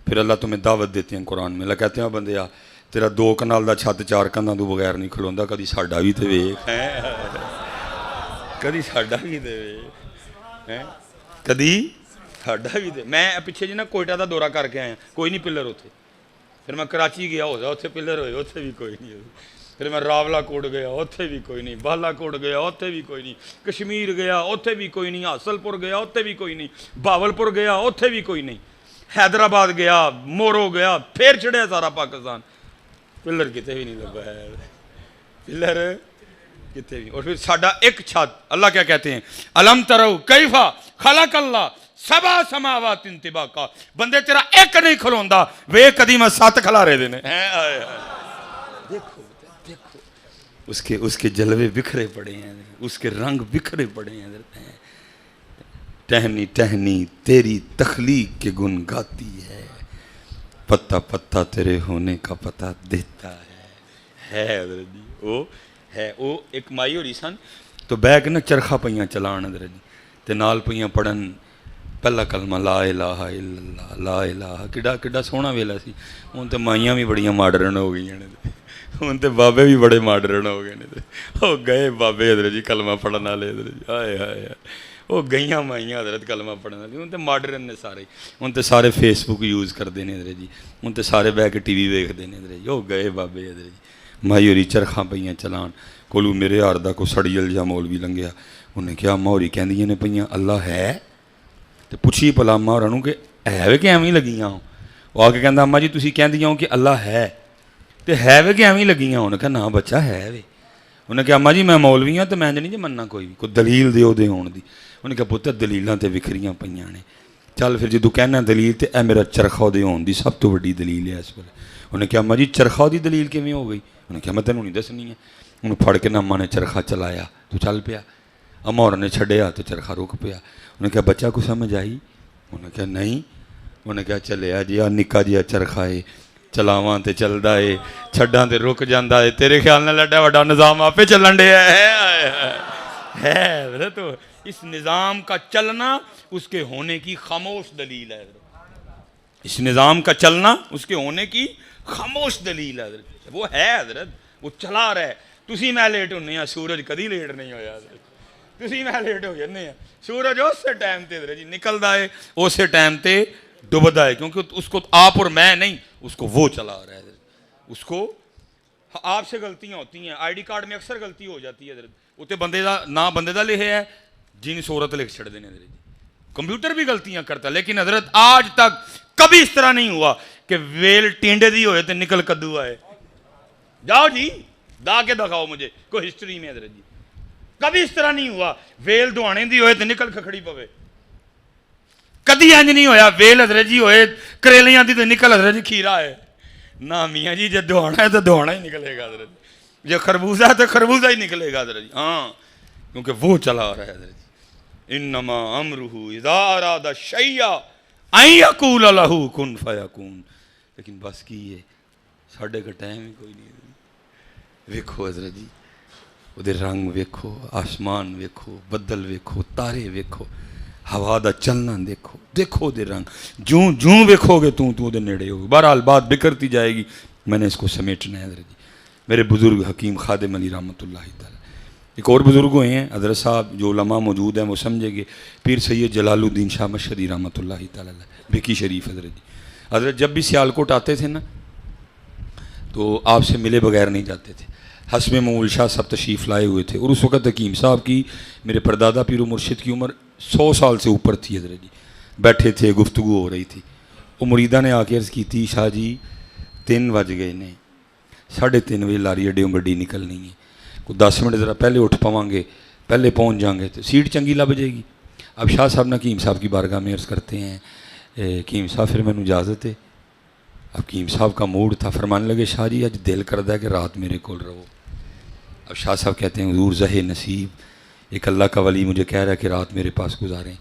پھر اللہ تمہیں دعوت دیتے ہیں قرآن میں، اللہ کہتے ہیں بندیا تیرا 2 کنال دا چھت 4 کنداں تو بغیر نہیں کھلوندا، کدی ساڈا بھی تے ویکھ، کدی ساڈا بھی تے ویکھ، کدی ساڈا بھی تے۔ میں پیچھے جی نا کوئٹہ دا دورہ کر کے آیا، کوئی نہیں پلر اتنے۔ پھر میں کراچی گیا ہو جا، اتنے پلر ہوئے، اتنے بھی کوئی نہیں۔ پھر میں راولا کوٹ گیا، اتنے بھی کوئی نہیں۔ بالا کوٹ گیا، اتنے بھی کوئی نہیں۔ کشمیر گیا، اتنے بھی کوئی نہیں۔ حاصل پور گیا، اتنے بھی کوئی نہیں۔ باول پور گیا، اتنے بھی کوئی نہیں۔ حیدرآباد گیا، مورو گیا، پھر چڑھیا سارا پاکستان، پلر کتے بھی نہیں لگا ہے، پلر کتے بھی۔ اور پھر ساڈا ایک چھت، اللہ کیا کہتے ہیں؟ الم ترو کیف خلق اللہ 7 سماوات طباقا، بندے تیرا ایک نہیں کھلوندا، وے کدی میں 7 کھلارے دینے۔ دیکھو دیکھو اس کے جلوے بکھرے پڑے ہیں، اس کے رنگ بکھرے پڑے ہیں۔ ٹہنی ٹہنی تیری تخلیق کے گن گاتی ہے، پتا پتا تیرے ہونے کا پتہ دیتا ہے حضرت جی۔ وہ ہے وہ ایک مائی ہوئی سن تو بہ کے نا چرخا پئیاں چلان حضرت جی، تے نال پئیاں پڑھن پہلا کلمہ لا الہ الا اللہ، لا الہ۔ کڈا سوہنا ویلا سی۔ ہن تے مائیاں بھی بڑیاں ماڈرن ہو گئی ہیں، ہن تے بابے بھی بڑے ماڈرن ہو گئے نے، ہو گئے بابے حضرت جی کلمہ پڑھن والے حضرت جی، ہائے ہائے وہ گئیاں مائیاں حضرت کلمہ پڑھن والی۔ ہن تے ماڈرن نے سارے، ہن تے سارے فیس بک یوز کرتے ہیں حضرت جی، ہن تے سارے بہ کے ٹی وی ویکھتے ہیں حضرت جی۔ وہ گئے بابے حضرت جی، مائی ہوری چرخاں پئیاں چلان، کولو میرے یار دا کو سڑیل جا مولوی لنگیا، انہیں کیا ماہوری کہندیاں نے پئیاں اللہ ہے؟ تے پوچھی پلا اماں ہوراں نوں کہ ہے وے کہ ایویں لگیاں ہو؟ وہ آ کے کہندا اماں جی تسی کہندیاں ہو کہ اللہ ہے تے ہے وے کہ ایویں لگیاں ہو؟ انہیں کہا نا بچہ ہے وے۔ انہیں کہا اماں جی میں مولوی ہاں تے میں نہیں جی مننا کوئی دلیل دیو دے ہون دی۔ انہیں کہا پتر دلیلاں تے وکھریاں پئیاں نے، چل پھر جدوں کہنا دلیل تے اے میرا چرخا دے ہون دی سب تو وڈی دلیل ہے اس ویلے۔ انہیں کہا اماں جی چرخا دی دلیل کیویں ہو گئی؟ انہیں کہا میں تینوں نہیں دسنی ہے۔ انہوں پھڑ کے نا اماں نے چرخا چلایا تو چل پیا، اماں ہوراں نے چھڈیا تو چرخا رک پیا۔ انہیں کہا بچہ کو سمجھ آئی؟ انہیں کہا نہیں۔ انہیں کہا چلیا جی آ نکا جیا چرخا ہے، چلاواں تے چلدا ہے، چھڈاں تے رک جاندا ہے، تیرے خیال نال ایڈا وڈا نظام آپے چلن ڈیا ہے۔ تو اس نظام کا چلنا اس کے ہونے کی خاموش دلیل ہے، اس نظام کا چلنا اس کے ہونے کی خاموش دلیل ہے حضرت۔ وہ ہے حضرت، وہ چلا رہا ہے۔ تسی میں لیٹ ہونے ہیں، سورج کدی لیٹ نہیں ہویا حضرت، تسی میں لیٹ ہو جانے ہیں، سورج اسی ٹائم تے حضرت جی نکلدا ہے، اسی ٹائم تے ڈوبدا ہے، کیونکہ اس کو آپ اور میں نہیں، اس کو وہ چلا رہا ہے حضرت۔ اس کو آپ سے غلطیاں ہوتی ہیں، آئی ڈی کارڈ میں اکثر غلطی ہو جاتی ہے حضرت، اتنے بندے دا نہ بندے دا لکھے ہے جن صورت لکھ چھڑ دینے حضرت جی۔ کمپیوٹر بھی غلطیاں کرتا ہے، لیکن حضرت آج تک کبھی اس طرح نہیں ہوا کہ ویل ٹینڈے دی ہوئے تو نکل کدو آئے۔ جاؤ جی دا کے دکھاؤ مجھے کوئی ہسٹری میں حضرت جی، کبھی اس طرح نہیں ہوا ویل دوانے دی ہوئے تو نکل کھکھڑی پوے۔
کدی انج نہیں ہویا ویل حضرت جی ہوئے کریلیاں دی تے نکل حضرت جی کھیرا ہے نہ میاں جی، جب دوڑنا ہے تو دوڑنا ہی نکلے گا حضرت جی، جب خربوزہ ہے تو خربوزہ ہی نکلے گا حضرت جی، ہاں کیونکہ وہ چلا آ رہا ہے حضرت جی، انما امرہ اذا اراد شیئا ان یقول لہ کن فیکون. لیکن بس کی ہے ساڈے کا ٹائم ہی کوئی نہیں. ویکھو حضرت جی وہ رنگ ویکھو، آسمان ویکھو، بدل ویکھو، تارے ویکھو، ہوا دا چلنا دیکھو، دیکھو دے رنگ جوں جوں ویکھو گے تو دے نیڑے ہوگی. بہرحال بات بکھرتی جائے گی، میں نے اس کو سمیٹنا ہے حضرت جی. میرے بزرگ حکیم خادم علی رحمۃ اللہ تعالی، ایک اور بزرگ ہوئے ہیں حضرت صاحب جو علماء موجود ہیں وہ سمجھیں گے، پیر سید جلال الدین شاہ مشہدی رحمۃ اللہ تعالی بکی شریف حضرت جی. حضرت جب بھی سیالکوٹ آتے تھے نا تو آپ سے ملے بغیر نہیں جاتے تھے. حسب مول شاہ صاحب تشریف لائے ہوئے تھے اور اس وقت حکیم صاحب کی، میرے پردادا پیر و مرشد کی عمر 100 سال سے اوپر تھی حضرت جی. بیٹھے تھے، گفتگو ہو رہی تھی. وہ مریدہ نے آ کے عرض کی تھی شاہ جی 3 بج گئے نے، 3:30 بجے لاری اڈیوں گڈی نکلنی ہے، کوئی 10 منٹ ذرا پہلے اٹھ پاواں گے، پہلے پہنچ جائیں گے تو سیٹ چنگی لب جائے گی. اب شاہ صاحب نے حکیم صاحب کی بارگاہ میں عرض کرتے ہیں حکیم صاحب پھر مینوں اجازت ہے. اب حکیم صاحب کا موڈ تھا، فرمانے لگے شاہ جی اج دل کردا ہے کہ رات میرے کول رہو. اب شاہ صاحب کہتے ہیں حضور زہ نصیب، ایک اللہ کا ولی مجھے کہہ رہا ہے کہ رات میرے پاس گزاریں،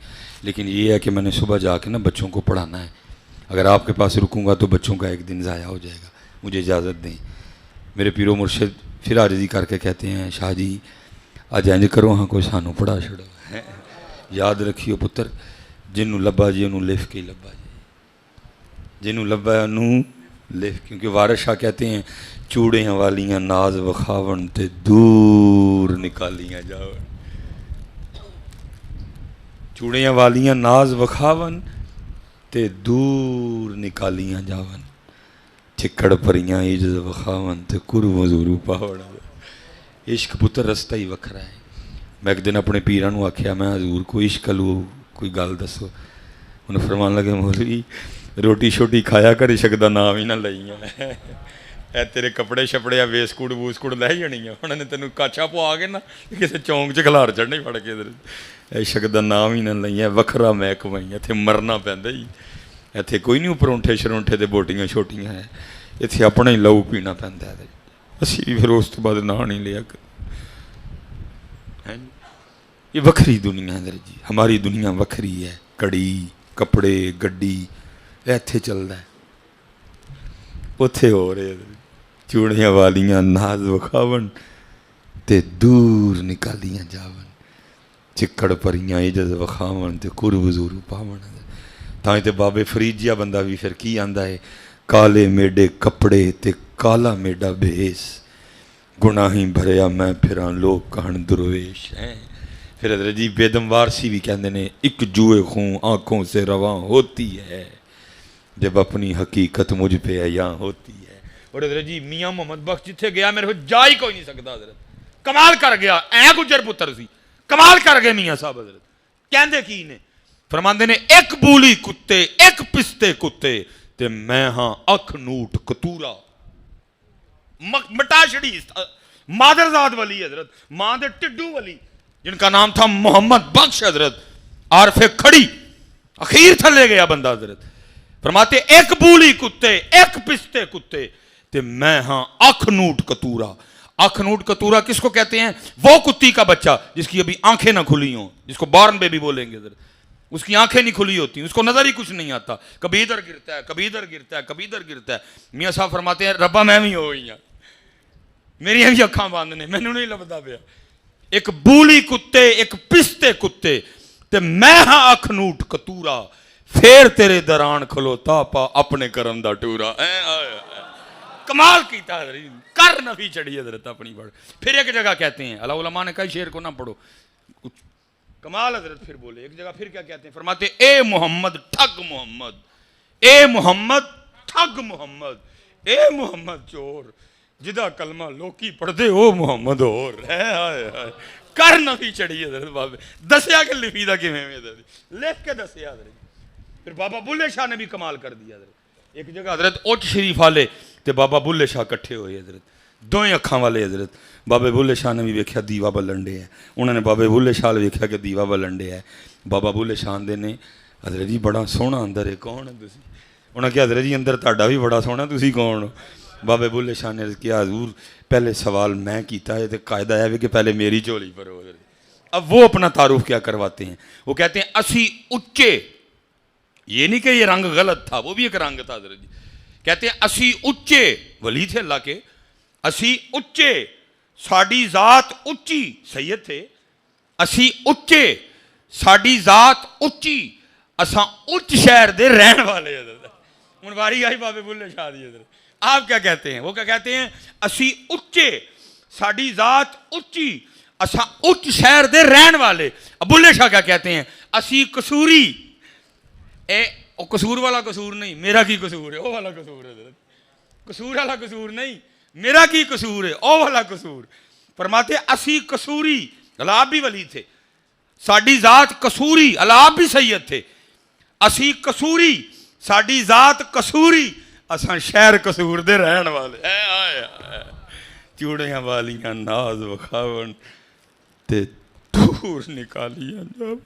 لیکن یہ ہے کہ میں نے صبح جا کے نا بچوں کو پڑھانا ہے، اگر آپ کے پاس رکوں گا تو بچوں کا ایک دن ضائع ہو جائے گا، مجھے اجازت دیں. میرے پیر و مرشد پھر عاجزی کر کے کہتے ہیں شاہ جی اج انج کرو ہاں کوئی سانوں پڑھا چھڑو. یاد رکھیو پتر، جنوں لبا جی انہوں لکھ کے ہی لبا جی، جنوں لبا انہوں لکھ. کیونکہ وارث شاہ کہتے ہیں چوڑیاں والیاں ناز وکھاون تے دور نکالیاں جاون، چوڑیاں والیاں ناز وکھاون تے دور نکالیاں جاون، چکڑ پریاں عجز وکھاون تے قرب حضور پاون. عشق پتر رستہ ہی وکھرا ہے. میں ایک دن اپنے پیراں نوں آکھیا میں حضور کوئی عشق لو کوئی گل دسو. انہوں فرمان لگے مولوی روٹی شوٹی کھایا کر عشق دا نام ہی نہ لئیاں، اے تیرے کپڑے شپڑے یا ویسکوٹ ووسکوٹ لے جانی ہیں، انہوں نے تینوں کاچا پوا کے نا کسی چونک چ کھلار چڑھنے پڑ کے عشق دا نام ہی نہ لئیاں، وکھرا محکمہ ہی اتنے مرنا پیندا ہی. اتنے کوئی نہیں پرونٹھے شرونٹھے تے بوٹیاں چھوٹیاں ہیں، اتنے اپنا ہی لہو پینا پیندا ہے. اسی بھی پھر اس تو بعد نہ نہیں لیا کر. یہ وکھری دنیا ہے جی، ہماری دنیا وکھری ہے. کڑی کپڑے گڈی ایتھے چلدا ہے، اوتھے ہو رہے چوڑیاں والیاں ناز وکھاون تے دور نکالیاں جاون، چکڑ پریاں عجز وکھاون تے قرب حضور پاون. تاں تے بابے فرید جیا بندہ بھی پھر کی آندا ہے کالے میڈے کپڑے تے کالا میڈا بھیس، گناہیں بھریا میں پھراں لوگ کہن درویش ہیں. پھر حضرت جی بیدم وارسی بھی کہندے نے ایک جوئے خون آنکھوں سے رواں ہوتی ہے جب اپنی حقیقت مجھ پہ عیاں ہوتی ہے. اور حضرت جی میاں محمد بخش جتھے گیا میرے کو جا ہی کوئی نہیں سکتا. حضرت کمال کر گیا، اے گجر پتر سی کمال کر گئے میاں صاحب. حضرت کہندے کی نے فرماندے نے ایک بولی کتے ایک پستے کتے تے میں ہاں اکھ نوٹ کتورا. مٹا شڑی مادرزاد ولی حضرت، ماں دے ٹڈو ولی جن کا نام تھا محمد بخش حضرت، عارف کھڑی اخیر تھلے گیا بندہ. حضرت فرماتے ایک بولی کتے ایک پستے کتے تے میں ہاں اکھ نوٹ کتورا. اکھ نوٹ کتورا کس کو کہتے ہیں؟ وہ کتی کا بچہ جس کی ابھی آنکھیں نہ کھلی ہوں، جس کو بارن بیبی بولیں گے. حضرت اس کی آنکھیں نہیں کھلی ہوتی، اس کو نظر ہی کچھ نہیں آتا، کبھی ادھر گرتا ہے کبھی ادھر گرتا ہے کبھی ادھر گرتا ہے. میاں صاحب فرماتے ہیں ربا میں بھی ہوئی ہوں، میری بھی اکھاں بند نے، مینوں نہیں لبدا پیا. ایک بولی کتے ایک پستے کتے تے میں ہاں اکھ نوٹ کتورا، پھر تیرے دران کھلوتا پا اپنے کرم دا ٹورا. کمال کیتا حضرت، کر نفی چڑھی حضرت اپنی بڑھ. پھر ایک جگہ کہتے ہیں اللہ علماء نے کئی شعر کو نہ پڑھو کمال. حضرت پھر بولے ایک جگہ پھر کیا کہتے ہیں؟ فرماتے اے محمد ٹھگ محمد، اے محمد ٹھگ محمد، اے محمد چور جدا کلمہ لوکی پڑھ دے او محمد اور کر نفی چڑھی. حضرت بابے دسیا کہ لفیدہ کی میں لکھ کے دسیا. حضرت پھر بابا بلے شاہ نے بھی کمال کر دیا. حضرت ایک جگہ حضرت اوچ شریف والے تے بابا بلے شاہ کٹھے ہوئے. حضرت دوئیں اکھاں والے. حضرت بابے بلے شاہ نے بھی ویکھیا دیوا بلن ڈے ہے، انہوں نے بابے بلے شاہ ویکھیا کہ دیوا بلن ڈے ہے. بابا بلے شاہ دے نے حضرت جی بڑا سوہنا اندر ہے، کون ہے تسی؟ انہاں کہا حضرت جی اندر تہاڈا بھی بڑا سوہنا، تسی کون ہو؟ بابے بلے شاہ نے عرض کیا حضور پہلے سوال میں کیتا ہے تو قاعدہ ہے کہ پہلے میری جھولی بھرو۔ اب وہ اپنا تعارف کیا کرواتے ہیں، وہ کہتے ہیں اسی اچے، یہ نہیں کہ یہ رنگ غلط تھا، وہ بھی ایک رنگ تھا حضرت جی، کہتے ہیں اسی اچے ولی تھے اللہ کے، اسی اچے ساڈی ذات اچی سید تھے، اسی اچے ساڈی ذات اچی اساں اچ شہر دے رہن والے حضرت۔ ہن واری آئی بابے بلے شاہ دی حضرت، آپ کیا کہتے ہیں؟ وہ کیا کہتے ہیں اسی اچے ساڈی ذات اچی اساں اچ شہر دے رہن والے۔ بلے شاہ کیا کہتے ہیں اسی قصوری، قصور والا قصور نہیں، میرا کی قصور ہے، او والا قصور ہے حضرت، قصور والا قصور نہیں، میرا کی قصور ہے، او والا قصور۔ فرماتے اسی قصوری، اللہ آپ بھی ولی تھے، ساڈی ذات قصوری، اللہ آپ بھی سید تھے، اسی قصوری ساڈی ذات قصوری اساں شہر قصور دے رہن والے۔ چوڑیاں والیاں ناز وکھاون تے دور نکالیاں جاون،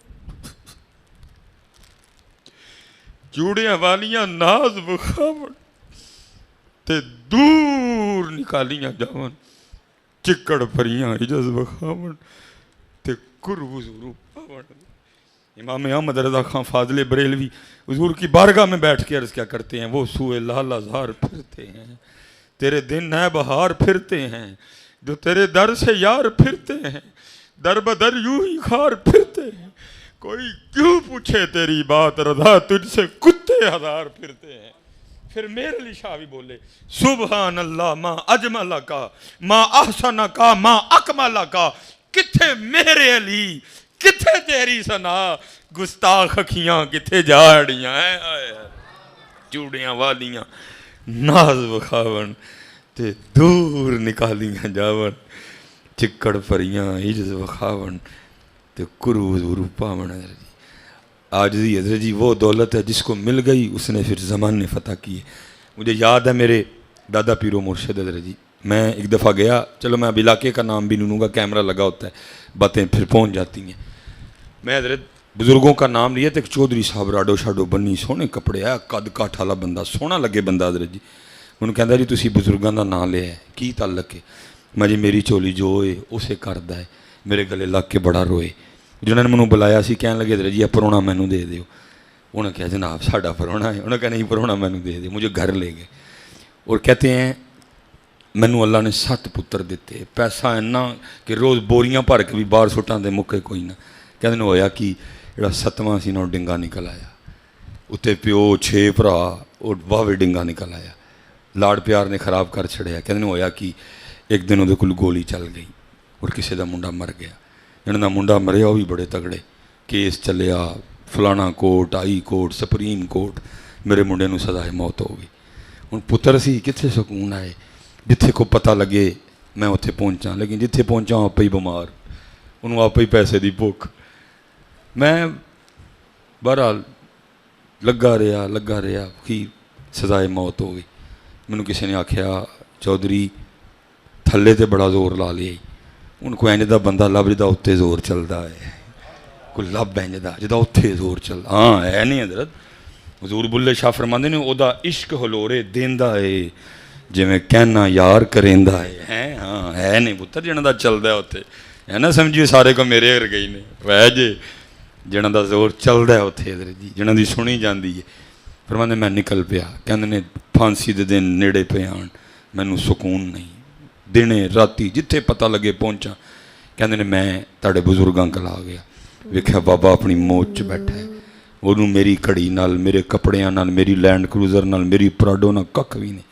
چوڑیاں والیاں ناز وکھاون تے دور نکالیاں جاون، چکڑ پریاں عجز وکھاون تے قرب حضور پاون۔ امام احمد رضا خان فاضل بریلوی حضور کی بارگاہ میں بیٹھ کے عرض کیا کرتے ہیں، وہ سوئے لال ازہار پھرتے ہیں، تیرے دن ہے بہار پھرتے ہیں، جو تیرے در سے یار پھرتے ہیں، در بدر یوں ہی خار پھرتے ہیں، کوئی کیوں پوچھے تیری بات رضا تجھ سے کتے ہزار پھرتے ہیں۔ پھر میرے علی شاہ بھی بولے سبحان اللہ ما اجمل کا ما احسن کا ما اکمل کا، کتھے میرے علی کتھے تیری سنا، گستاخ اکھیاں کتھے جاڑیاں ہیں، چوڑیاں والیاں ناز وکھاون تے دور نکالیاں جاون، چکڑ پریاں عجز وکھاون تے قرب حضور پاون۔ عاجزی حضرت جی وہ دولت ہے جس کو مل گئی اس نے پھر زمانے فتح کیے۔ مجھے یاد ہے میرے دادا پیرو مرشد حضرت جی، میں ایک دفعہ گیا، چلو میں اب علاقے کا نام بھی نہیں لوں گا، کیمرہ لگا ہوتا ہے باتیں پھر پہنچ جاتی ہیں۔ میں حضرت بزرگوں کا نام لیا تو ایک چودھری صاحب راڈو شاڈو بنی، سونے کپڑے ہے، قد کاٹھ والا بندہ، سونا لگے بندہ حضرت جی۔ انہوں کہندا جی تسی بزرگاں دا نام لیا ہے، کی تعلق ہے؟ میں جی میری چولی جو ہوئے اسے کردا ہے، میرے گلے لگ کے بڑا روئے۔ جنہوں نے منوں بلایا سی کہنے لگے حضرت جی پرونا مینوں دے دیو۔ انہوں نے کہا جناب ساڈا پرونا ہے، انہوں نے کہا نہیں پرونا مینوں دے دیو۔ مجھے گھر لے گئے اور کہتے ہیں مینوں اللہ نے 7 پتر دیتے، پیسہ اینا کہ روز بوریاں بھر کے بھی باہر سٹاں دے مکے کوئی نہ۔ کہتے ہیں ہویا کہ جڑا 7واں سی نہ ڈنگا نکل آیا، اتنے پیو 6 بھرا اور واہوے ڈنگا نکل آیا، لاڑ پیار نے خراب کر چھڑیا۔ کہتے ہیں ہویا کہ ایک دن وہ کول گولی چل گئی اور کسی دا منڈا مر گیا، جنہاں دا منڈا مریا وہ بھی بڑے تگڑے، کیس چلیا فلانا کوٹ ہائی کورٹ سپریم کورٹ، میرے منڈے نو سزائے موت ہو گئی۔ ہن پتر سی کتنے سکون آئے، جتھے کو پتہ لگے میں اتنے پہنچا، لیکن جتھے پہنچا آپ ہی بیمار، انہوں آپ ہی پیسے دی بھوک۔ میں بہرحال لگا رہا کی سزائے موت ہو گئی۔ مینوں کسی نے آکھیا چودھری تھلے تے بڑا زور لا لیا، ان کو اینج دا بندہ لب جدا اتنے زور چلدا ہے، کوئی لب اینج دا جدا اتنے زور چلدا، ہاں ہے نہیں حضرت۔ حضور بلے شاہ فرماندے نے او دا عشق ہلورے دیندا ہے جویں کہنا یار کریندا ہے، ہاں ہے نہیں پتر جنہاں دا چلدا ہے اتنے، ہے نا سمجھیے سارے کو میرے ور گئی نے وے جے جنہاں دا زور چلدا ہے اتنے حضرت جی، جنہاں دی سنی جاندی ہے۔ فرماندے میں نکل پیا، کہندے نے پھانسی دے دن نیڑے پہ آن، مینوں سکون نہیں، دنے راتی جتھے پتہ لگے پہنچا۔ کہندے نے میں تاڑے بزرگاں کل آ گیا، ویکھیا بابا اپنی موت چ بیٹھا ہے، انہوں میری کڑی نال میرے کپڑیاں نال میری لینڈ کروزر نال میری پراڈو نال ککھ بھی نہیں۔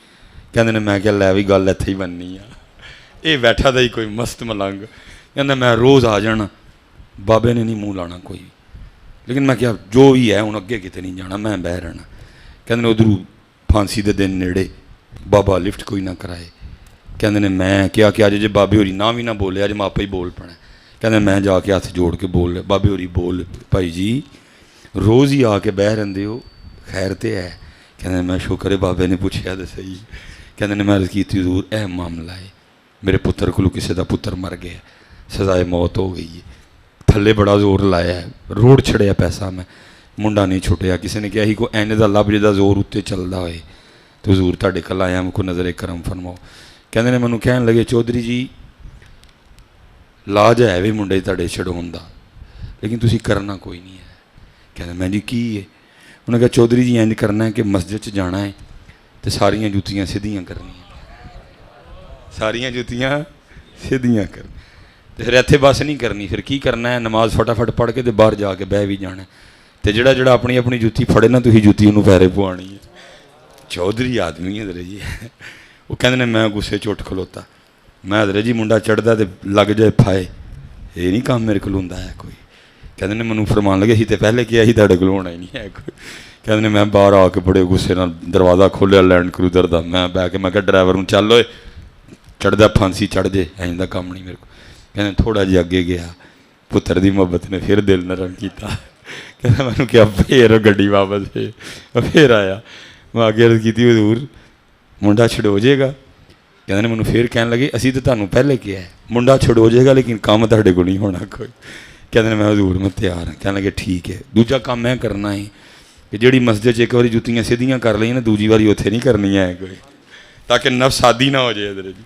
کہندے نے میں کیا لے بھی گل اتھے ہی بننی ہے، اے بیٹھا دا ہی کوئی مست ملنگ، کہندا میں روز آ جانا، بابے نے نہیں منہ لانا کوئی، لیکن میں کیا جو ہی ہے ہوں اگے کتے نہیں جانا، میں بہ رہنا۔ کہندے نے ادھروں پھانسی دے دن نیڑے، بابا لفٹ کوئی نہ کرائے۔ کہندے نے میں کیا کہ اج جے بابے ہوری نہ بھی نہ بولے، اج میں آپ ہی بول پڑنا۔ کہندے میں جا کے ہاتھ جوڑ کے بول، بابے ہوری بول بھائی جی روز ہی آ کے بہ رہندے ہو، خیر تے ہے؟ کہندے میں شکر ہے بابے نے پوچھیا تے صحیح۔ کہندے نے میں عرض کیتی حضور اے معاملہ ہے، میرے پتر کولوں کسی دا پتر مر گیا، سزائے موت ہو گئی ہے، تھلے بڑا زور لایا ہے، روڑ چھڑیا پیسہ میں، ਮੁੰਡਾ ਨਹੀਂ ਛੁੱਟਿਆ। ਕਿਸੇ ਨੇ ਕਿਹਾ ਸੀ ਕੋਈ ਇੰਜ ਦਾ ਲੱਭ ਜਿਹਦਾ ਜ਼ੋਰ ਉੱਤੇ ਚੱਲਦਾ ਹੋਏ, ਤੇ ਹਜ਼ੂਰ ਤੁਹਾਡੇ ਕੋਲ ਆਇਆ, ਮੈਂ ਕੋ ਨਜ਼ਰ ਕਰਮ ਫਰਮਾਓ। ਕਹਿੰਦੇ ਨੇ ਮੈਨੂੰ ਕਹਿਣ ਲੱਗੇ ਚੌਧਰੀ ਜੀ ਲਾਜ ਹੈ ਵੀ ਮੁੰਡੇ ਤੁਹਾਡੇ ਛਡਾਉਣ ਦਾ, ਲੇਕਿਨ ਤੁਸੀਂ ਕਰਨਾ ਕੋਈ ਨਹੀਂ ਹੈ। ਕਹਿੰਦੇ ਮੈਂ ਜੀ ਕੀ ਹੈ? ਉਹਨੇ ਕਿਹਾ ਚੌਧਰੀ ਜੀ ਇੰਜ ਕਰਨਾ ਹੈ ਕਿ ਮਸਜਿਦ 'ਚ ਜਾਣਾ ਹੈ ਤੇ ਸਾਰੀਆਂ ਜੁੱਤੀਆਂ ਸਿੱਧੀਆਂ ਕਰਨੀਆਂ, ਸਾਰੀਆਂ ਜੁੱਤੀਆਂ ਸਿੱਧੀਆਂ ਕਰ, ਤੇ ਫਿਰ ਇੱਥੇ ਬਸ ਨਹੀਂ ਕਰਨੀ। ਫਿਰ ਕੀ ਕਰਨਾ ਹੈ? ਨਮਾਜ਼ ਫਟਾਫਟ ਪੜ੍ਹ ਕੇ ਤੇ ਬਾਹਰ ਜਾ ਕੇ ਬਹਿ ਵੀ ਜਾਣਾ, ਤੇ ਜਿਹੜਾ ਆਪਣੀ ਆਪਣੀ ਜੁੱਤੀ ਫੜੇ ਨਾ ਤੁਸੀਂ ਜੁੱਤੀ ਉਹਨੂੰ ਪੈਰੇ ਪਵਾਉਣੀ ਹੈ। ਚੌਧਰੀ ਆਦਮੀ ਹਜ਼ਰਤ ਜੀ। ਉਹ ਕਹਿੰਦੇ ਨੇ ਮੈਂ ਗੁੱਸੇ 'ਚ ਉੱਠ ਖਲੋਤਾ। ਮੈਂ ਹਜ਼ਰਤ ਜੀ ਮੁੰਡਾ ਚੜ੍ਹਦਾ ਤੇ ਲੱਗ ਜਾਏ ਫਾਏ, ਇਹ ਨਹੀਂ ਕੰਮ ਮੇਰੇ ਕੋਲ ਹੁੰਦਾ ਹੈ ਕੋਈ। ਕਹਿੰਦੇ ਨੇ ਮੈਨੂੰ ਫਰਮਾਨ ਲੱਗੇ ਸੀ ਤੇ ਪਹਿਲੇ ਕਿਹਾ ਸੀ ਤੁਹਾਡੇ ਕੋਲ ਹੋਣਾ ਹੀ ਨਹੀਂ ਹੈ ਕੋਈ। ਕਹਿੰਦੇ ਨੇ ਮੈਂ ਬਾਹਰ ਆ ਕੇ ਬੜੇ ਗੁੱਸੇ ਨਾਲ ਦਰਵਾਜ਼ਾ ਖੋਲ੍ਹਿਆ ਲੈਂਡ ਕਰੂਜ਼ਰ ਦਾ, ਮੈਂ ਬਹਿ ਕੇ ਮੈਂ ਕਿਹਾ ਡਰਾਈਵਰ ਨੂੰ ਚੱਲ ਓਏ ਚੜ੍ਹਦਾ ਫਾਂਸੀ ਚੜ੍ਹ ਜੇ, ਐਂ ਦਾ ਕੰਮ ਨਹੀਂ ਮੇਰੇ ਕੋਲ। ਕਹਿੰਦੇ ਥੋੜ੍ਹਾ ਜਿਹਾ ਅੱਗੇ ਗਿਆ, ਪੁੱਤਰ ਦੀ ਮੁਹੱਬਤ ਨੇ ਫਿਰ ਦਿਲ ਨਰਮ ਕੀਤਾ। ਕਹਿੰਦਾ ਮੈਨੂੰ ਕਿਹਾ ਫੇਰ ਗੱਡੀ ਵਾਪਸ ਫੇਰ ਆਇਆ। ਮੈਂ ਅੱਗੇ ਅਰਜ਼ ਕੀਤੀ ਹਜ਼ੂਰ ਮੁੰਡਾ ਛੁਡੋ ਜਾਏਗਾ। ਕਹਿੰਦੇ ਨੇ ਮੈਨੂੰ ਫੇਰ ਕਹਿਣ ਲੱਗੇ ਅਸੀਂ ਤਾਂ ਤੁਹਾਨੂੰ ਪਹਿਲੇ ਕਿਹਾ ਮੁੰਡਾ ਛੁਡੋ ਜਾਏਗਾ, ਲੇਕਿਨ ਕੰਮ ਤੁਹਾਡੇ ਕੋਲ ਨਹੀਂ ਹੋਣਾ ਕੋਈ। ਕਹਿੰਦੇ ਨੇ ਮੈਂ ਹਜ਼ੂਰ ਮੈਂ ਤਿਆਰ ਹਾਂ। ਕਹਿਣ ਲੱਗੇ ਠੀਕ ਹੈ। ਦੂਜਾ ਕੰਮ ਮੈਂ ਕਰਨਾ ਹੈ ਕਿ ਜਿਹੜੀ ਮਸਜਿਦ 'ਚ ਇੱਕ ਵਾਰੀ ਜੁੱਤੀਆਂ ਸਿੱਧੀਆਂ ਕਰ ਲਈਆਂ ਨਾ, ਦੂਜੀ ਵਾਰੀ ਉੱਥੇ ਨਹੀਂ ਕਰਨੀਆਂ ਹੈ ਕੋਈ, ਤਾਂ ਕਿ ਨਫਸਾਦੀ ਨਾ ਹੋ ਜਾਏ। ਇਧਰ ਜੀ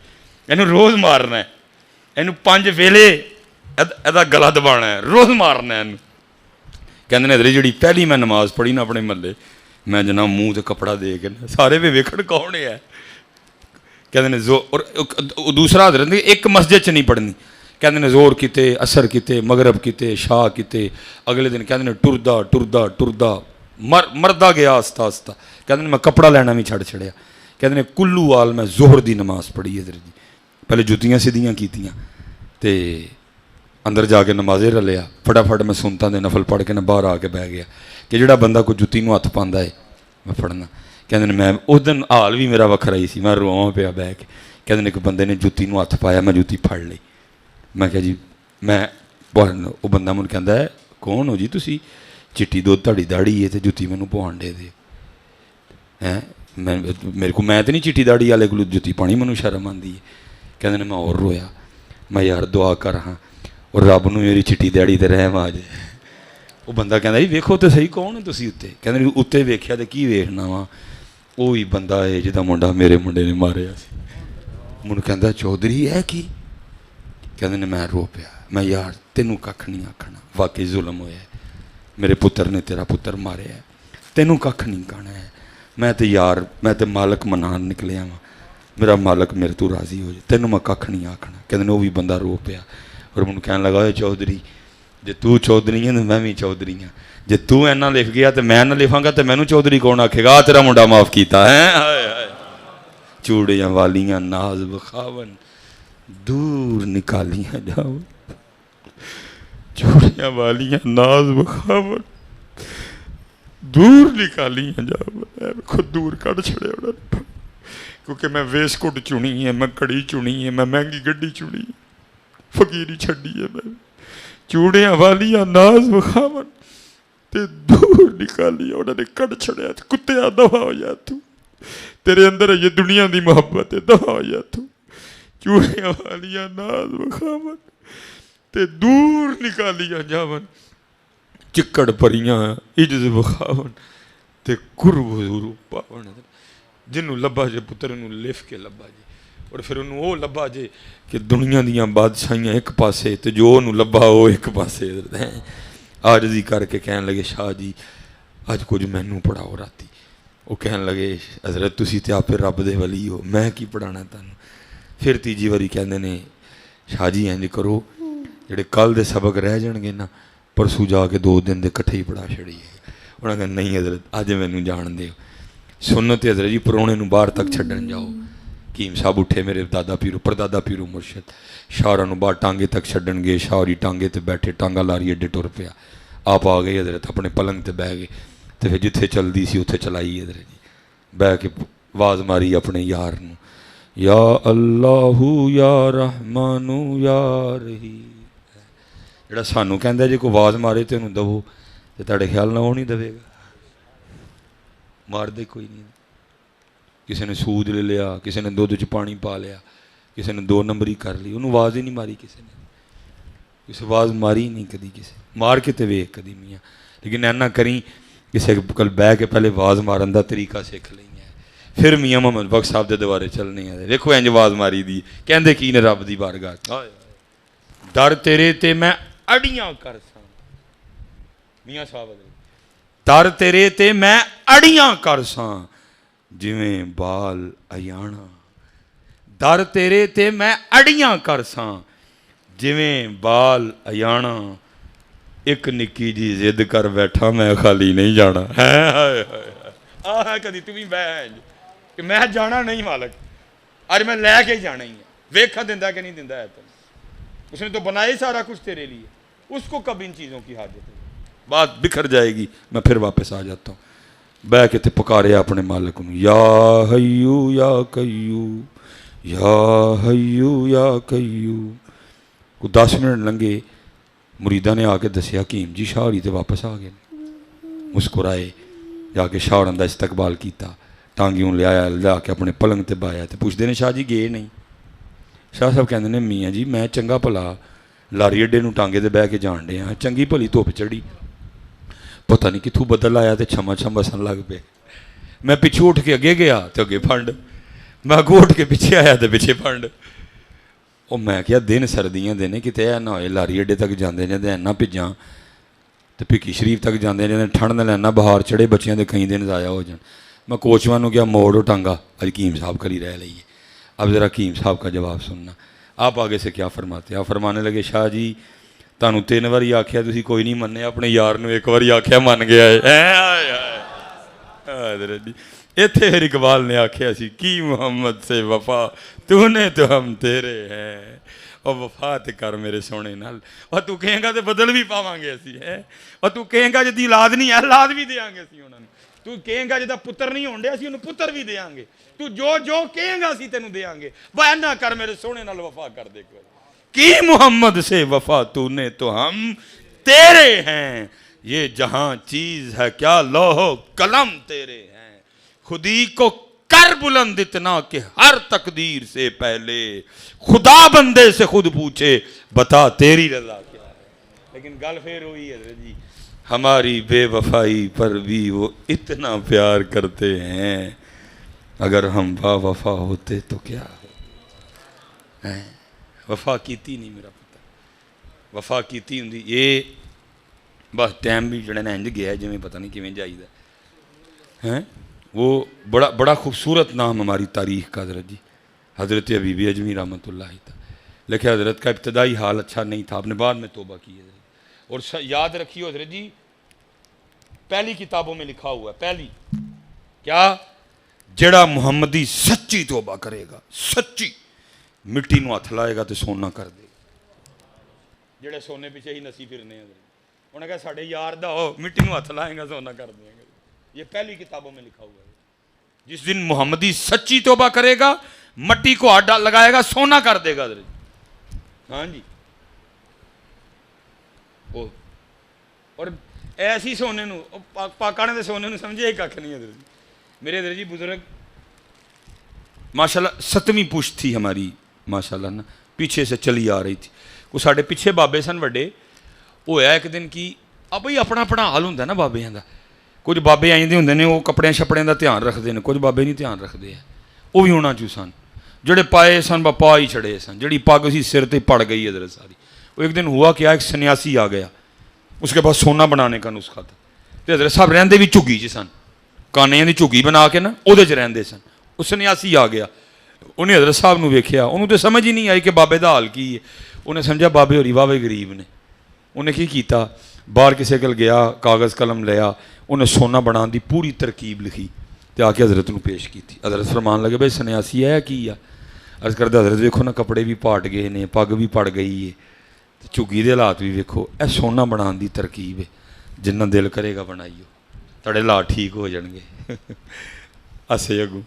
ਇਹਨੂੰ ਰੋਜ਼ ਮਾਰਨਾ ਹੈ, ਇਹਨੂੰ 5 ਵੇਲੇ ਇਹਦਾ ਗਲਾ ਦਬਾਉਣਾ ਹੈ, ਰੋਜ਼ ਮਾਰਨਾ ਇਹਨੂੰ। ਕਹਿੰਦੇ ਨੇ ਇਧਰ ਜਿਹੜੀ ਪਹਿਲੀ ਮੈਂ ਨਮਾਜ਼ ਪੜ੍ਹੀ ਨਾ ਆਪਣੇ ਮਹੱਲੇ, ਮੈਂ ਜਨਾਬ ਮੂੰਹ 'ਤੇ ਕੱਪੜਾ ਦੇ ਕੇ ਸਾਰੇ ਵੀ ਵੇਖਣ ਕੌਣ ਹੈ। ਕਹਿੰਦੇ ਨੇ ਦੂਸਰਾ ਹਜ਼ਰਤ ਇੱਕ ਮਸਜਿਦ 'ਚ ਨਹੀਂ ਪੜ੍ਹਨੀ। ਕਹਿੰਦੇ ਨੇ ਜ਼ੋਰ ਕੀਤੇ, ਅਸਰ ਕੀਤੇ, ਮਗਰਬ ਕੀਤੇ, ਸ਼ਾਹ ਕੀਤੇ। ਅਗਲੇ ਦਿਨ ਕਹਿੰਦੇ ਨੇ ਟੁਰਦਾ ਟੁਰਦਾ ਟੁਰਦਾ ਮਰਦਾ ਗਿਆ ਆਸਤਾ ਆਸਤਾ। ਕਹਿੰਦੇ ਨੇ ਮੈਂ ਕੱਪੜਾ ਲੈਣਾ ਵੀ ਛੱਡ ਛੜਿਆ। ਕਹਿੰਦੇ ਨੇ ਕੁੱਲੂ ਵਾਲ ਮੈਂ ਜ਼ੋਹਰ ਦੀ ਨਮਾਜ਼ ਪੜ੍ਹੀ ਇਧਰ ਜੀ, ਪਹਿਲੇ ਜੁੱਤੀਆਂ ਸਿੱਧੀਆਂ ਕੀਤੀਆਂ ਤੇ ਅੰਦਰ ਜਾ ਕੇ ਨਮਾਜ਼ੇ ਰਲਿਆ। ਫਟਾਫਟ ਮੈਂ ਸੁਨਤਾਂ ਦੇ ਨਫਲ ਪੜ੍ਹ ਕੇ ਨਾ ਬਾਹਰ ਆ ਕੇ ਬਹਿ ਗਿਆ ਕਿ ਜਿਹੜਾ ਬੰਦਾ ਕੋਈ ਜੁੱਤੀ ਨੂੰ ਹੱਥ ਪਾਉਂਦਾ ਹੈ ਮੈਂ ਫੜਨਾ। ਕਹਿੰਦੇ ਨੇ ਮੈਂ ਉਸ ਦਿਨ ਹਾਲ ਵੀ ਮੇਰਾ ਵੱਖਰਾ ਹੀ ਸੀ, ਮੈਂ ਰੋਵਾਂ ਪਿਆ ਬਹਿ ਕੇ। ਕਹਿੰਦੇ ਨੇ ਇੱਕ ਬੰਦੇ ਨੇ ਜੁੱਤੀ ਨੂੰ ਹੱਥ ਪਾਇਆ, ਮੈਂ ਜੁੱਤੀ ਫੜ ਲਈ। ਮੈਂ ਕਿਹਾ ਜੀ ਮੈਂ ਉਹ ਬੰਦਾ ਮੈਨੂੰ ਕਹਿੰਦਾ ਹੈ ਕੌਣ ਹੋ ਜੀ ਤੁਸੀਂ? ਚਿੱਟੀ ਦੁੱਧ ਤੁਹਾਡੀ ਦਾੜੀ ਹੈ ਤੇ ਜੁੱਤੀ ਮੈਨੂੰ ਪਵਾਉਣ ਦੇ ਹੈਂ। ਮੇਰੇ ਕੋਲ ਮੈਂ ਤਾਂ ਨਹੀਂ ਚਿੱਟੀ ਦਾੜੀ ਵਾਲੇ ਕੋਲ ਜੁੱਤੀ ਪਾਣੀ, ਮੈਨੂੰ ਸ਼ਰਮ ਆਉਂਦੀ ਹੈ। ਕਹਿੰਦੇ ਨੇ ਮੈਂ ਹੋਰ ਰੋਇਆ। ਮੈਂ ਯਾਰ ਦੁਆ ਕਰ ਹਾਂ ਔਰ ਰੱਬ ਨੂੰ ਮੇਰੀ ਚਿੱਟੀ ਦਾੜੀ ਤੇ ਰਹਿਮ ਆ ਜਾਏ। ਉਹ ਬੰਦਾ ਕਹਿੰਦਾ ਜੀ ਵੇਖੋ ਤਾਂ ਸਹੀ ਕੌਣ ਹੈ ਤੁਸੀਂ ਉੱਤੇ? ਕਹਿੰਦੇ ਨੇ ਉੱਤੇ ਵੇਖਿਆ ਤੇ ਕੀ ਵੇਖਣਾ ਵਾ, ਉਹ ਹੀ ਬੰਦਾ ਹੈ ਜਿਹਦਾ ਮੁੰਡਾ ਮੇਰੇ ਮੁੰਡੇ ਨੇ ਮਾਰਿਆ ਸੀ। ਮੈਨੂੰ ਕਹਿੰਦਾ ਚੌਧਰੀ ਹੈ ਕੀ? ਕਹਿੰਦੇ ਨੇ ਮੈਂ ਰੋ ਪਿਆ। ਮੈਂ ਯਾਰ ਤੈਨੂੰ ਕੱਖ ਨਹੀਂ ਆਖਣਾ, ਵਾਕਈ ਜ਼ੁਲਮ ਹੋਇਆ, ਮੇਰੇ ਪੁੱਤਰ ਨੇ ਤੇਰਾ ਪੁੱਤਰ ਮਾਰਿਆ, ਤੈਨੂੰ ਕੱਖ ਨਹੀਂ ਕਹਿਣਾ ਹੈ। ਮੈਂ ਤੇ ਯਾਰ ਮੈਂ ਤੇ ਮਾਲਕ ਮਨਾਉਣ ਨਿਕਲਿਆ ਵਾਂ, ਮੇਰਾ ਮਾਲਕ ਮੇਰੇ ਤੋਂ ਰਾਜ਼ੀ ਹੋ ਜਾਏ, ਤੈਨੂੰ ਮੈਂ ਕੱਖ ਨਹੀਂ ਆਖਣਾ। ਕਹਿੰਦੇ ਨੇ ਉਹ ਵੀ ਬੰਦਾ ਰੋ ਪਿਆ ਔਰ ਮੈਨੂੰ ਕਹਿਣ ਲੱਗਾ ਓਏ ਚੌਧਰੀ ਜੇ ਤੂੰ ਚੌਧਰੀ ਹੈ ਤਾਂ ਮੈਂ ਵੀ ਚੌਧਰੀ ਹਾਂ, ਜੇ ਤੂੰ ਇੰਨਾ ਲਿਖ ਗਿਆ ਤੇ ਮੈਂ ਨਾ ਲਿਖਾਂਗਾ ਤੇ ਮੈਨੂੰ ਚੌਧਰੀ ਕੌਣ ਆਖੇਗਾ? ਆ ਤੇਰਾ ਮੁੰਡਾ ਮਾਫ ਕੀਤਾ ਹੈ। ਹਾਏ ਹਾਏ ਚੂੜੀਆਂ ਵਾਲੀਆਂ ਨਾਜ਼ ਵਿਖਾਵਨ ਦੂਰ ਨਿਕਾਲੀਆਂ ਜਾਓ, ਚੂੜੀਆਂ ਵਾਲੀਆਂ ਨਾਜ਼ ਵਿਖਾਵਨ ਦੂਰ ਨਿਕਾਲੀਆਂ ਜਾਓ। ਖੁਦ ਦੂਰ ਕੱਢ ਛੜਿਆ ਉਹਨਾਂ ਨੇ, ਕਿਉਂਕਿ ਮੈਂ ਵੇਸਕੁੱਟ ਚੁਣੀ ਹੈ, ਮੈਂ ਘੜੀ ਚੁਣੀ ਹੈ, ਮੈਂ ਮਹਿੰਗੀ ਗੱਡੀ ਚੁਣੀ ਹੈ, ਫਕੀਰੀ ਛੱਡੀ ਹੈ ਮੈਂ। ਚੂੜੀਆਂ ਵਾਲੀਆਂ ਨਾਜ਼ ਵਿਖਾਵਨ ਤੇ ਦੂਰ ਨਿਕਾਲੀਆਂ ਉਹਨਾਂ ਨੇ ਕੱਢ ਛੜਿਆ। ਕੁੱਤਿਆ ਦਫਾ ਹੋ ਜਾ ਤੂੰ, ਤੇਰੇ ਅੰਦਰ ਇਹ ਦੁਨੀਆ ਦੀ ਮੁਹੱਬਤ ਹੈ, ਦਫਾ ਹੋ ਜਾ ਤੂੰ। ਚੂੜੀਆਂ ਵਾਲੀਆਂ ਨਾਜ਼ ਵਿਖਾਵਨ ਤੇ ਦੂਰ ਨਿਕਾਲੀਆਂ ਜਾਵਨ, ਚਿੱਕੜ ਭਰੀਆਂ ਇੱਜ਼ਤ ਵਿਖਾਵਨ ਤੇ ਕੁਰਬ ਹਜ਼ੂਰ ਪਾਵਨ। ਜਿਹਨੂੰ ਲੱਭਾ ਜੇ ਪੁੱਤਰ ਨੂੰ ਲਿਫ ਕੇ ਲੱਭਾ ਜੇ, ਔਰ ਫਿਰ ਉਹਨੂੰ ਉਹ ਲੱਭਾ ਜੇ ਕਿ ਦੁਨੀਆ ਦੀਆਂ ਬਾਦਸ਼ਾਹੀਆਂ ਇੱਕ ਪਾਸੇ ਤੇ ਜੋ ਉਹਨੂੰ ਲੱਭਾ ਉਹ ਇੱਕ ਪਾਸੇ। ਆਜਜ਼ੀ ਕਰਕੇ ਕਹਿਣ ਲੱਗੇ ਸ਼ਾਹ ਜੀ ਅੱਜ ਕੁਝ ਮੈਨੂੰ ਪੜ੍ਹਾਓ ਰਾਤੀ। ਉਹ ਕਹਿਣ ਲੱਗੇ ਹਜ਼ਰਤ ਤੁਸੀਂ ਤੇ ਆਪੇ ਰੱਬ ਦੇ ਵਲੀ ਹੋ, ਮੈਂ ਕੀ ਪੜ੍ਹਾਉਣਾ ਤੁਹਾਨੂੰ? ਫਿਰ ਤੀਜੀ ਵਾਰੀ ਕਹਿੰਦੇ ਨੇ ਸ਼ਾਹ ਜੀ ਇੰਝ ਕਰੋ ਜਿਹੜੇ ਕੱਲ੍ਹ ਦੇ ਸਬਕ ਰਹਿ ਜਾਣਗੇ ਨਾ ਪਰਸੋਂ ਜਾ ਕੇ 2 ਦਿਨ ਦੇ ਇਕੱਠੇ ਹੀ ਪੜ੍ਹਾ ਛੜੀਏ। ਉਹਨਾਂ ਕਹਿੰਦੇ ਨਹੀਂ ਹਜ਼ਰਤ ਅੱਜ ਮੈਨੂੰ ਜਾਣ ਦਿਓ। ਸੁਨਤ ਹਜ਼ਰਤ ਜੀ ਪ੍ਰਾਹੁਣੇ ਨੂੰ ਬਾਹਰ ਤੱਕ ਛੱਡਣ ਜਾਓ। ਹਕੀਮ ਸਾਹਿਬ ਉੱਠੇ, ਮੇਰੇ ਦਾਦਾ ਪੀਰੂ ਪਰਦਾਦਾ ਪੀਰੂ ਮੁਰਸ਼ਦ ਸ਼ਾਹਰਾਂ ਨੂੰ ਬਾਹਰ ਟਾਂਗੇ ਤੱਕ ਛੱਡਣ ਗਏ। ਸ਼ਾਹਰੀ ਟਾਂਗੇ 'ਤੇ ਬੈਠੇ, ਟਾਂਗਾ ਲਾਰੀ ਅੱਡੇ ਟੁਰ ਪਿਆ। ਆਪ ਆ ਗਏ ਹਜ਼ਰਤ ਆਪਣੇ ਪਲੰਗ 'ਤੇ ਬਹਿ ਗਏ ਅਤੇ ਫਿਰ ਜਿੱਥੇ ਚੱਲਦੀ ਸੀ ਉੱਥੇ ਚਲਾਈ ਹਜ਼ਰਤ ਜੀ। ਬਹਿ ਕੇ ਆਵਾਜ਼ ਮਾਰੀ ਆਪਣੇ ਯਾਰ ਨੂੰ, ਯਾ ਅੱਲਾਹੂ ਯਾ ਰਹਿਮਾਨੂ ਯਾ ਰਹੀਮ। ਜਿਹੜਾ ਸਾਨੂੰ ਕਹਿੰਦਾ ਜੇ ਕੋਈ ਆਵਾਜ਼ ਮਾਰੇ ਤੇ ਉਹਨੂੰ ਦਵੋ, ਤੇ ਤੁਹਾਡੇ ਖਿਆਲ ਨਾਲ ਉਹ ਨਹੀਂ ਦੇਵੇਗਾ? ਮਾਰਦੇ ਕੋਈ ਨਹੀਂ। ਕਿਸੇ ਨੇ ਸੂਦ ਲੈ ਲਿਆ, ਕਿਸੇ ਨੇ ਦੁੱਧ 'ਚ ਪਾਣੀ ਪਾ ਲਿਆ, ਕਿਸੇ ਨੇ 2 ਨੰਬਰੀ ਕਰ ਲਈ, ਉਹਨੂੰ ਆਵਾਜ਼ ਹੀ ਨਹੀਂ ਮਾਰੀ ਕਿਸੇ ਨੇ। ਕਿਸੇ ਆਵਾਜ਼ ਮਾਰੀ ਨਹੀਂ ਕਦੀ ਕਿਸੇ, ਮਾਰ ਕੇ ਤੇ ਵੇਖ ਕਦੀ ਮੀਆਂ। لیکن اینا کریں کسی کل بہ کے پہلے آواز مارن دا طریقہ سیکھ لیں پھر میاں محمد بخش صاحب دے دوارے چلنے ہیں. دیکھو انج آواز ماری دی کہندے کی نے رب دی بارگاہ در تیرے تے میں اڑیاں کر ساں. میاں صاحب در تیرے تے میں اڑیاں کر ساں جویں بال ایانا. در تیرے تے میں اڑیاں کر ساں جویں بال ایانا. ایک نکی جی ضد کر بیٹھا میں خالی نہیں جانا. ہے کدی تمہیں بہن کہ میں جانا نہیں مالک اج میں لے کے جانا ہی ہے. ویکھا دیندا کہ نہیں دیندا ہے تو اس نے تو بنایا سارا کچھ تیرے لیے. اس کو کب ان چیزوں کی حاجت ہے؟ بات بکھر جائے گی میں پھر واپس آ جاتا ہوں. بہ کے تے پکارے اپنے مالک کو یا حیو یا قیوم یا حیو یا قیوم. کو 10 منٹ لنگے مریداں نے آ کے دسیا حکیم جی شاہ ہوری تے واپس آ گئے. مسکرائے جا کے شاہ ہوراں دا استقبال کیتا. ٹانگیوں لے آیا لیا کے اپنے پلنگ تے بایا تے پوچھتے ہیں شاہ جی گئے نہیں. شاہ صاحب کہندے نے میاں جی میں چنگا بھلا لاری اڈے نو ٹانگے تے بہ کے جان ڈے ہاں. چنگی بھلی دھوپ چڑھی پتہ نہیں کتھوں بدل آیا تے چھما چھم بسن لگ پے. میں پچھو اٹھ کے اگے گیا تے اگے پھنڈ. میں اگوں اٹھ کے پیچھے آیا تے پیچھے پھنڈ. او میں کیا دن سردیاں دے نے کتے نہ ہوئے لاری اڈے تک جاندے نے تے اینا بھجاں تے پھکی شریف تک جاندے نے ٹھنڈ نال اینا بہار چڑھے بچیاں دے کئی دن ضائع ہو جان. میں کوچوان نو کیا موڑو ٹانگا حکیم صاحب کلی رہ لئیے. اب ذرا حکیم صاحب کا جواب سننا. آپ آگے سے کیا فرماتے ہیں؟ آپ فرمانے لگے شاہ جی تانوں 3 واری آکھیا تسی کوئی نہیں مننے اپنے یار نو 1 واری آکھیا من گیا ہے. حضرت جی ایتھے پھر اقبال نے آکھیا سی کی محمد سے وفا تو نے تو ہم تیرے ہیں. اور وفا تے کر میرے سونے نال. اور تو کہیں گا تے بدل بھی پاواں گے اسی ہے. اور تو کہیں گا جدی اولاد نہیں ہے اولاد بھی دیاں گے اسی انہاں نوں. تو کہیں گا جدا پتر نہیں ہونڈے اسی انہوں پتر بھی دیاں گے. تو جو کہیں گا اسی تینوں دیاں گے. وہ نہ کر میرے سونے نال وفا کر دے کی محمد سے وفا تو نے تو ہم تیرے ہیں. یہ جہاں چیز ہے کیا لوح قلم تیرے ہیں. خودی کو کر بلند اتنا کہ ہر تقدیر سے پہلے خدا بندے سے خود پوچھے بتا تیری رضا کیا ہے. لیکن گل پھر ہوئی ہے جی ہماری بے وفائی پر بھی وہ اتنا پیار کرتے ہیں. اگر ہم با وفا ہوتے تو کیا ہو. وفا کیتی نہیں میرا پتہ. وفا کیتی ہوں یہ بس ٹائم بھی جڑے نا انج گیا جویں پتہ نہیں کیویں جائیدا ہیں. وہ بڑا خوبصورت نام ہماری تاریخ کا حضرت جی حضرت حبیبی اجمی رحمۃ اللہ تعالی. لیکن حضرت کا ابتدائی حال اچھا نہیں تھا. آپ نے بعد میں توبہ کی ہے. اور یاد رکھیے حضرت جی پہلی کتابوں میں لکھا ہوا ہے پہلی کیا جڑا محمدی سچی توبہ کرے گا سچی مٹی نو ہاتھ لائے گا تو سونا کر دے. جڑے سونے پیچھے ہی نسی پھرنے ہیں انہوں نے کہا ساڑھے یار دا ہو مٹی نو ہاتھ لائیں گا سونا کر دیں گے. یہ پہلی کتابوں میں لکھا ہوا ہے. جس دن محمدی سچی توبہ کرے گا مٹی کو ہاتھ لگائے گا سونا کر دے گا. ہاں جی اور ایسی سونے نو پاکانے دے سونے نو سمجھے ایک کھ نہیں. حضرت میرے حضرت جی بزرگ ماشاءاللہ 7ویں پشت تھی ہماری ماشاءاللہ نا پیچھے سے چلی آ رہی تھی. وہ ساڑھے پیچھے بابے سن وڈے وہ ہے ایک دن کی اب بھائی اپنا اپنا حال ہوتا ہے نا بابیاں دا. کچھ بابے آئیں دے ہوندے نے وہ کپڑے شپڑے دا دھیان رکھتے ہیں. کچھ بابے نہیں دھیان رکھتے ہیں. وہ بھی ہونا چو سن جڑے پائے سن با پا ہی چھڑے سن. جڑی پگ سی سر تے پڑ گئی حضرت ساری. وہ ایک دن ہوا کیا ایک سنیاسی آ گیا اس کے پاس سونا بنانے کا نسخہ تھا. تو حضرت صاحب رہندے بھی جھگی چ سن کانیاں دی جھگی بنا کے نا وہ رہندے سن. وہ سنیاسی آ گیا انہیں حضرت صاحب نو ویکھیا انہوں تو سمجھ ہی نہیں آئی کہ بابے دا حال کی ہے. انہیں سمجھا بابے ہوری واوے غریب نے. انہیں کی کیتا باہر کسے کل گیا کاغذ قلم لیا انہیں سونا بنان دی پوری ترکیب لکھی تے آ کے حضرت نو پیش کی تھی. حضرت فرمان لگے بھائی سنیاسی ہے کی ہے. عرض کردہ حضرت ویکھو نا کپڑے بھی پاٹ گئے نے پگ بھی پڑ گئی ہے جھگی دے حالات بھی ویکھو. اے سونا بنان دی ترکیب ہے جنہ دل کرے گا بنائیو تڑے لا ٹھیک ہو جان گے. اسے اگوں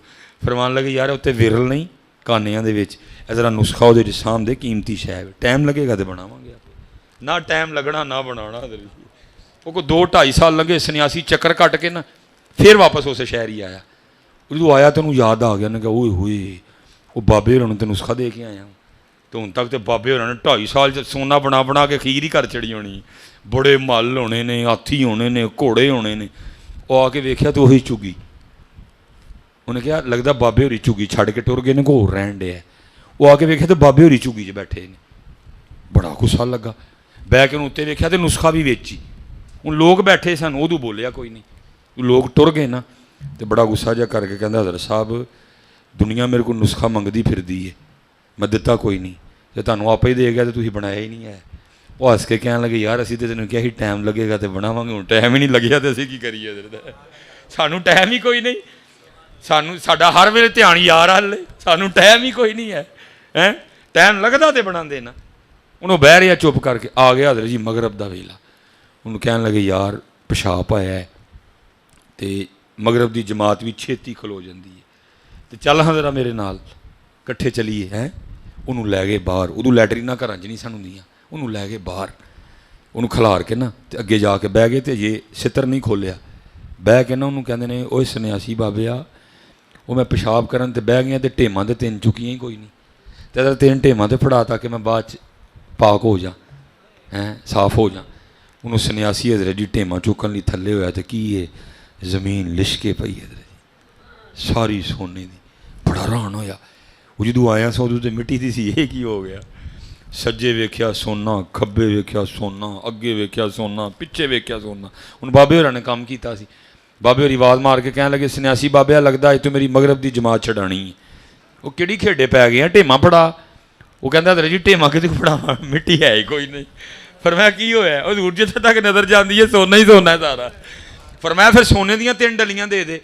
فرمان لگے یار اتنے ورل نہیں کانیاں دے وچ ذرا نسخہ وہ جسام دے قیمتی شے ٹائم لگے گا تو بناواں گے آپ نہ ٹائم لگنا نہ بنانا. وہ کو 2-2.5 سال لگے سنیاسی چکر کٹ کے نا پھر واپس اسے شہر ہی آیا. جدو آیا تو انہوں یاد آ گیا انہیں کہا اوئے ہوئے وہ بابے ہونے تو نسخہ دے کے آیا ہوں تو ہن تک تو بابے ہوراں نے 2.5 سال سونا بنا بنا کے خیر ہی گھر چڑی ہونی. بڑے مل ہونے نے, ہاتھی ہونے نے, گھوڑے ہونے نے. وہ آ کے ویکھیا تو وہی چگی. انہیں کہا لگتا بابے ہوری چگی چھڑ کے ٹر گئے نے, کوئی ہور رہن ڈیا. وہ آ کے ویکھیا تو بابے ہوری چگی 'چ بیٹھے نے. بڑا غصہ لگا. بہ کے اتنے ویکھیا تو نسخہ بھی ویچی. ہوں لوگ بیٹھے سن, ادو بولیا کوئی نہیں. لوگ ٹر گئے نا تو بڑا غصہ جا کر کے کہندا حضرت صاحب دنیا میرے کو نسخہ منگتی پھردی ہے, میں دتا کوئی نہیں, جے تانوں آپ ہی دے گیا تو تسی بنایا ہی نہیں ہے. وہ ہس کے کہنے لگے یار اسی تو تینوں کیا ہی ٹائم لگے گا تو بناواں گے, ہوں ٹائم ہی نہیں لگیا تو اسی کی کریے حضرت, سانوں ٹائم ہی کوئی نہیں. سانوں ساڈا ہر ویلے دھیان یار ہلے, سانوں ٹائم ہی کوئی نہیں ہے. ٹائم لگتا تو بنا دینا. انہوں بہ رہا چپ کر کے. آ گیا حضرت جی مغرب دا ویلا. انہوں کہنے لگے یار پیشاب آیا ہے تو مغرب دی جماعت بھی چھیتی کھلو جاندی ہے, تو چل ہاں ذرا میرے نال کٹھے چلیے. انہوں لے گئے باہر. ادو لیٹرینہ گھراں چ نہیں سن ہوندیاں. انہوں لے گئے باہر, انہوں کھلار کے نا تو اگے جا کے بہ گئے. تو یہ ستر نہیں کھولیا. بہ کے نا انہوں کہندے نے اوے سنیاسی بابے آ, وہ میں پیشاب کرن تے بہ گیا تو ٹیماں تے 3 چکیاں ہی کوئی نہیں. تو 3 ٹیماں تے پھڑا تاکہ میں بعد پاک ہو جا, صاف ہو جا. انہوں سنیاسی حضرت جی ٹیماں چکن لی تھلے ہویا تو کی ہے زمین لشکے پئی حضرت جی ساری سونے دی. بڑا حیران ہویا. وہ جدوں آیا سو ادو تو مٹی دی سی, یہ کی ہو گیا. سجے ویکھیا سونا, کھبے ویکھیا سونا, اگے ویکھیا سونا, پیچھے ویکھیا سونا. ہن بابے ہوراں نے کام کیتا سی. بابے ہوری آواز مار کے کہنے لگے سنیاسی بابے لگدا اج تو میری مغرب دی جماعت چھڈانی ہے. وہ کہڑی کھیڈے پی گئے ہیں, ٹیماں پڑا. وہ کہندا حضرت جی ٹیماں کدی پڑھاواں, مٹی ہے ہی کوئی نہیں. فرمایا کی ہویا؟ حضور جتھے تک نظر جاندی ہے سونا ہی سونا ہے سارا. فرمایا پھر سونے دیاں 3 ڈلیاں دے دے.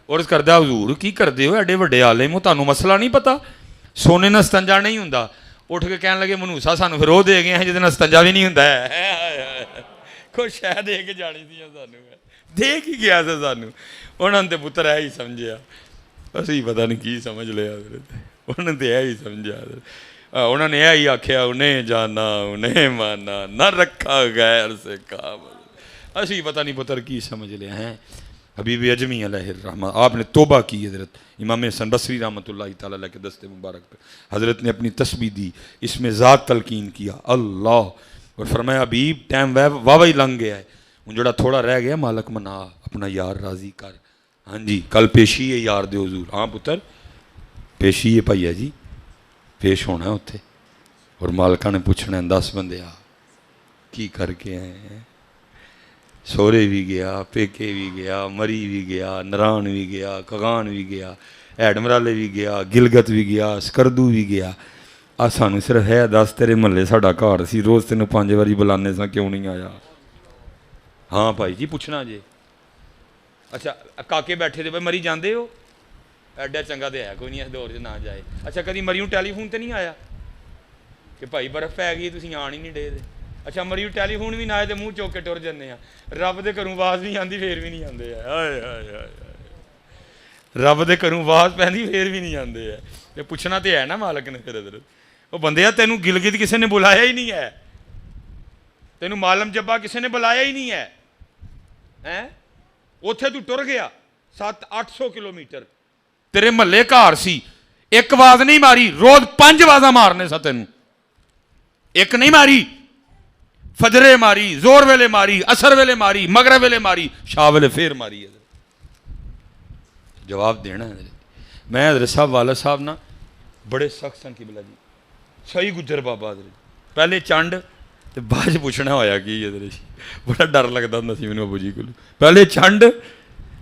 عرض کردا حضور کی کردے ہو, ایڈے وڈے عالم ہو, تانوں مسئلہ نہیں پتا سونے نال استنجا نہیں ہوندا. اٹھ کے کہنے لگے منوسا سانوں پھر وہ دے گئے ہیں جہدے نال استنجا بھی نہیں ہوندا ہے. کوئی شے دے کے جانی سی سانوں, دے کی گیا سی سانوں. انہاں نے تے پتر ہے ہی سمجھیا, اسی پتہ نہیں کی سمجھ لیا حضرت. انہوں نے ہے ہی سمجھا. انہوں نے یہی آخیا انہیں جانا انہیں مانا نہ رکھا غیر سے کام. اسی پتہ نہیں پتر کی سمجھ لیا ہیں. حبیب اجمی علیہ الرحمہ آپ نے توبہ کی. حضرت امام حسن بصری رحمۃ اللہ تعالیٰ علیہ کے دست مبارک پہ حضرت نے اپنی تسبیح دی, اس میں ذات تلقین کیا اللہ, اور فرمایا حبیب ٹائم واہ لنگ گیا ہے, ان جڑا تھوڑا رہ گیا مالک منا اپنا یار راضی کر. ہاں جی کل پیشی ہے یار دے حضور. ہاں پتر پیشی ہے بھائی جی, پیش ہونا ہے اتنے. اور مالکہ نے پوچھنا 10 بندے آ کی کر کے آئے ہیں. سورے بھی گیا, پیکے بھی گیا, مری بھی گیا, نران بھی گیا, کغان بھی گیا, ایڈ مرالے بھی گیا, گلگت بھی گیا, سکردو بھی گیا. آ سانوں صرف ہے 10 تیرے محلے ساڈا گھر سی, روز تینوں 5 واری بلانے سا, کیوں نہیں آیا؟ ہاں بھائی جی پوچھنا جی. اچھا کاکے بیٹھے تھے بھائی مری جاندے ہو, ایڈا چنگا تو ہے کوئی نہیں اس دور سے نہ جائے. اچھا کدی مریوں ٹیلی فون تے نہیں آیا کہ بھائی برف پی گئی تسی آن ہی نہیں ڈے. اچھا مریوں ٹیلی فون بھی نہ آئے تو منہ چوک کے ٹر جانے ہیں. رب دے گھروں آواز نہیں آتی پھر بھی نہیں آتے. رب دے گھروں آواز پہنی پھر بھی نہیں آتے ہے. یہ پوچھنا تو ہے نا مالک نے. پھر حضرت وہ بندے تینوں گلگت کسی نے بلایا ہی نہیں ہے, تینوں معلم جبا کسی نے بلایا ہی نہیں ہے. اتنے تو ٹر گیا 700-800 کلومیٹر, تیرے محلے گھر سی, ایک آواز نہیں ماری. روز 5 آوازاں مارنے سا تینوں, ایک نہیں ماری. فجرے ماری, زور ویلے ماری, اثر ویلے ماری, مغرب ویلے ماری, شاہ ویلے پھر ماری. جواب دینا ہے. میں حضرت صاحب والد صاحب نا بڑے سخت سن قبلہ جی, صحیح گجر بابا حضرت. پہلے چنڈ تو بعد پوچھنا ہویا کہ حضرت جی بڑا ڈر لگتا ہوں سی مینوں ابو جی کو. پہلے چنڈ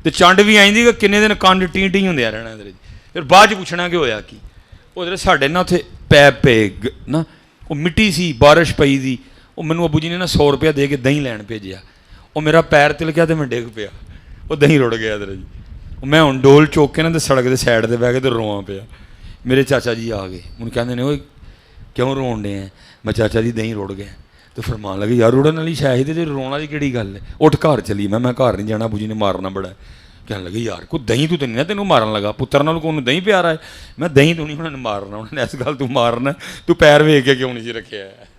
تو چنڈ بھی آئی کنے دن کنڈ ٹیں ٹیں ہوندیا رہنا حضرت جی. پھر بعد پوچھنا کہ ہویا کی. وہ حضرت ساڈے نا اتنے پیپ پے نا, وہ مٹی سی, بارش پئی دی. وہ مینوں ابو جی نے نا 100 روپیہ دے کے دہی لین بھیجیا. وہ میرا پیر تلکیا تو میں ڈگ پیا, وہ دہی رڑ گیا حضرت جی. میں ہوں ڈول چوک کے نا تو سڑک کے سائڈ سے بہ کے تو رواں پیا. میرے چاچا جی آ گئے, انہوں کہتے ہیں وہ کیوں رون ڈے ہیں؟ میں چاچا جی دہی رڑ گیا. تو فرمان لگے یار رڑن والی شاید تو رونا والی کہڑی گل ہے, اٹھ گھر چلی. میں گھر نہیں جانا, ابو جی نے مارنا بڑا ہے. کہنے لگے یار کوئی دہی تو نہیں نا تینوں مارن لگا, پتر نال کو دہی پیارا ہے. میں دہی تو نہیں انہوں نے مارنا, انہوں نے اس گل تو مارنا تو پیر ویک کے کیوں نہیں جی رکھے ہے؟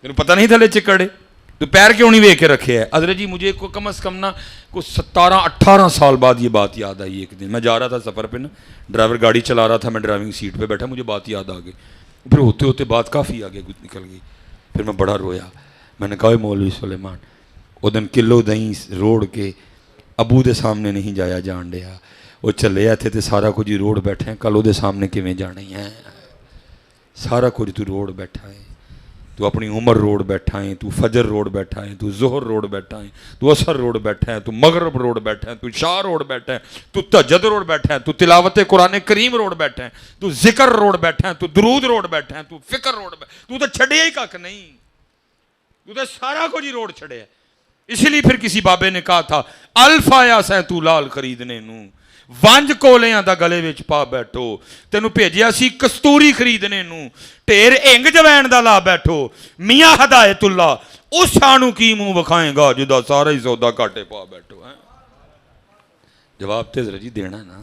تینوں پتہ نہیں تھلے چکڑے تو پیر کیوں نہیں ویک کے رکھے ہے؟ حضرت جی مجھے کو کم از کم نا کوئی 17-18 سال بعد یہ بات یاد آئی. ایک دن میں جا رہا تھا سفر پہ نا, ڈرائیور گاڑی چلا رہا تھا, میں ڈرائیونگ سیٹ پہ بیٹھا, مجھے بات یاد آ گئی. پھر ہوتے ہوتے بات کافی آگے نکل گئی. پھر میں بڑا رویا. میں نے کہا مولوی سلیمان وہ دن کلو دہیں روڑ کے ابو دے سامنے نہیں جایا جان ڈیا. وہ چلے اتنے تو سارا کچھ ہی روڑ بیٹھے ہیں, کل وہ سامنے کیویں جانا ہی ہے. سارا کچھ تو روڑ بیٹھا ہے, تو اپنی عمر روڑ بیٹھا ہے, تو فجر روڑ بیٹھا ہے, تو ظہر روڑ بیٹھا ہے, تو عصر روڑ بیٹھا ہے, تو مغرب روڑ بیٹھا ہے, تو عشاء روڑ بیٹھا ہے, تو تہجد روڑ بیٹھا ہے, تو تلاوت قرآن کریم روڑ بیٹھا ہے, تو ذکر روڑ بیٹھا ہے, تو درود روڑ بیٹھا ہے, تو فکر روڑ بیٹھا ہے. تو چھڑیا ہی کک نہیں, تو سارا کچھ ہی روڑ چھڑیا. اسی لیے پھر کسی بابے نے کہا تھا الف آیا سیں تو لال خریدنے نو, ونج کولیاں دا گلے وچ پا بیٹھو, تینوں بھیجیا سی کستوری خریدنے نو, ٹھیر انگ جوین دا لا بیٹھو. میاں ہدایت اللہ اس شانو کی منہ وکھائیں گا جدا سارا ہی سودا کاٹے پا بیٹھو. جواب تے ذرا جی دینا نا.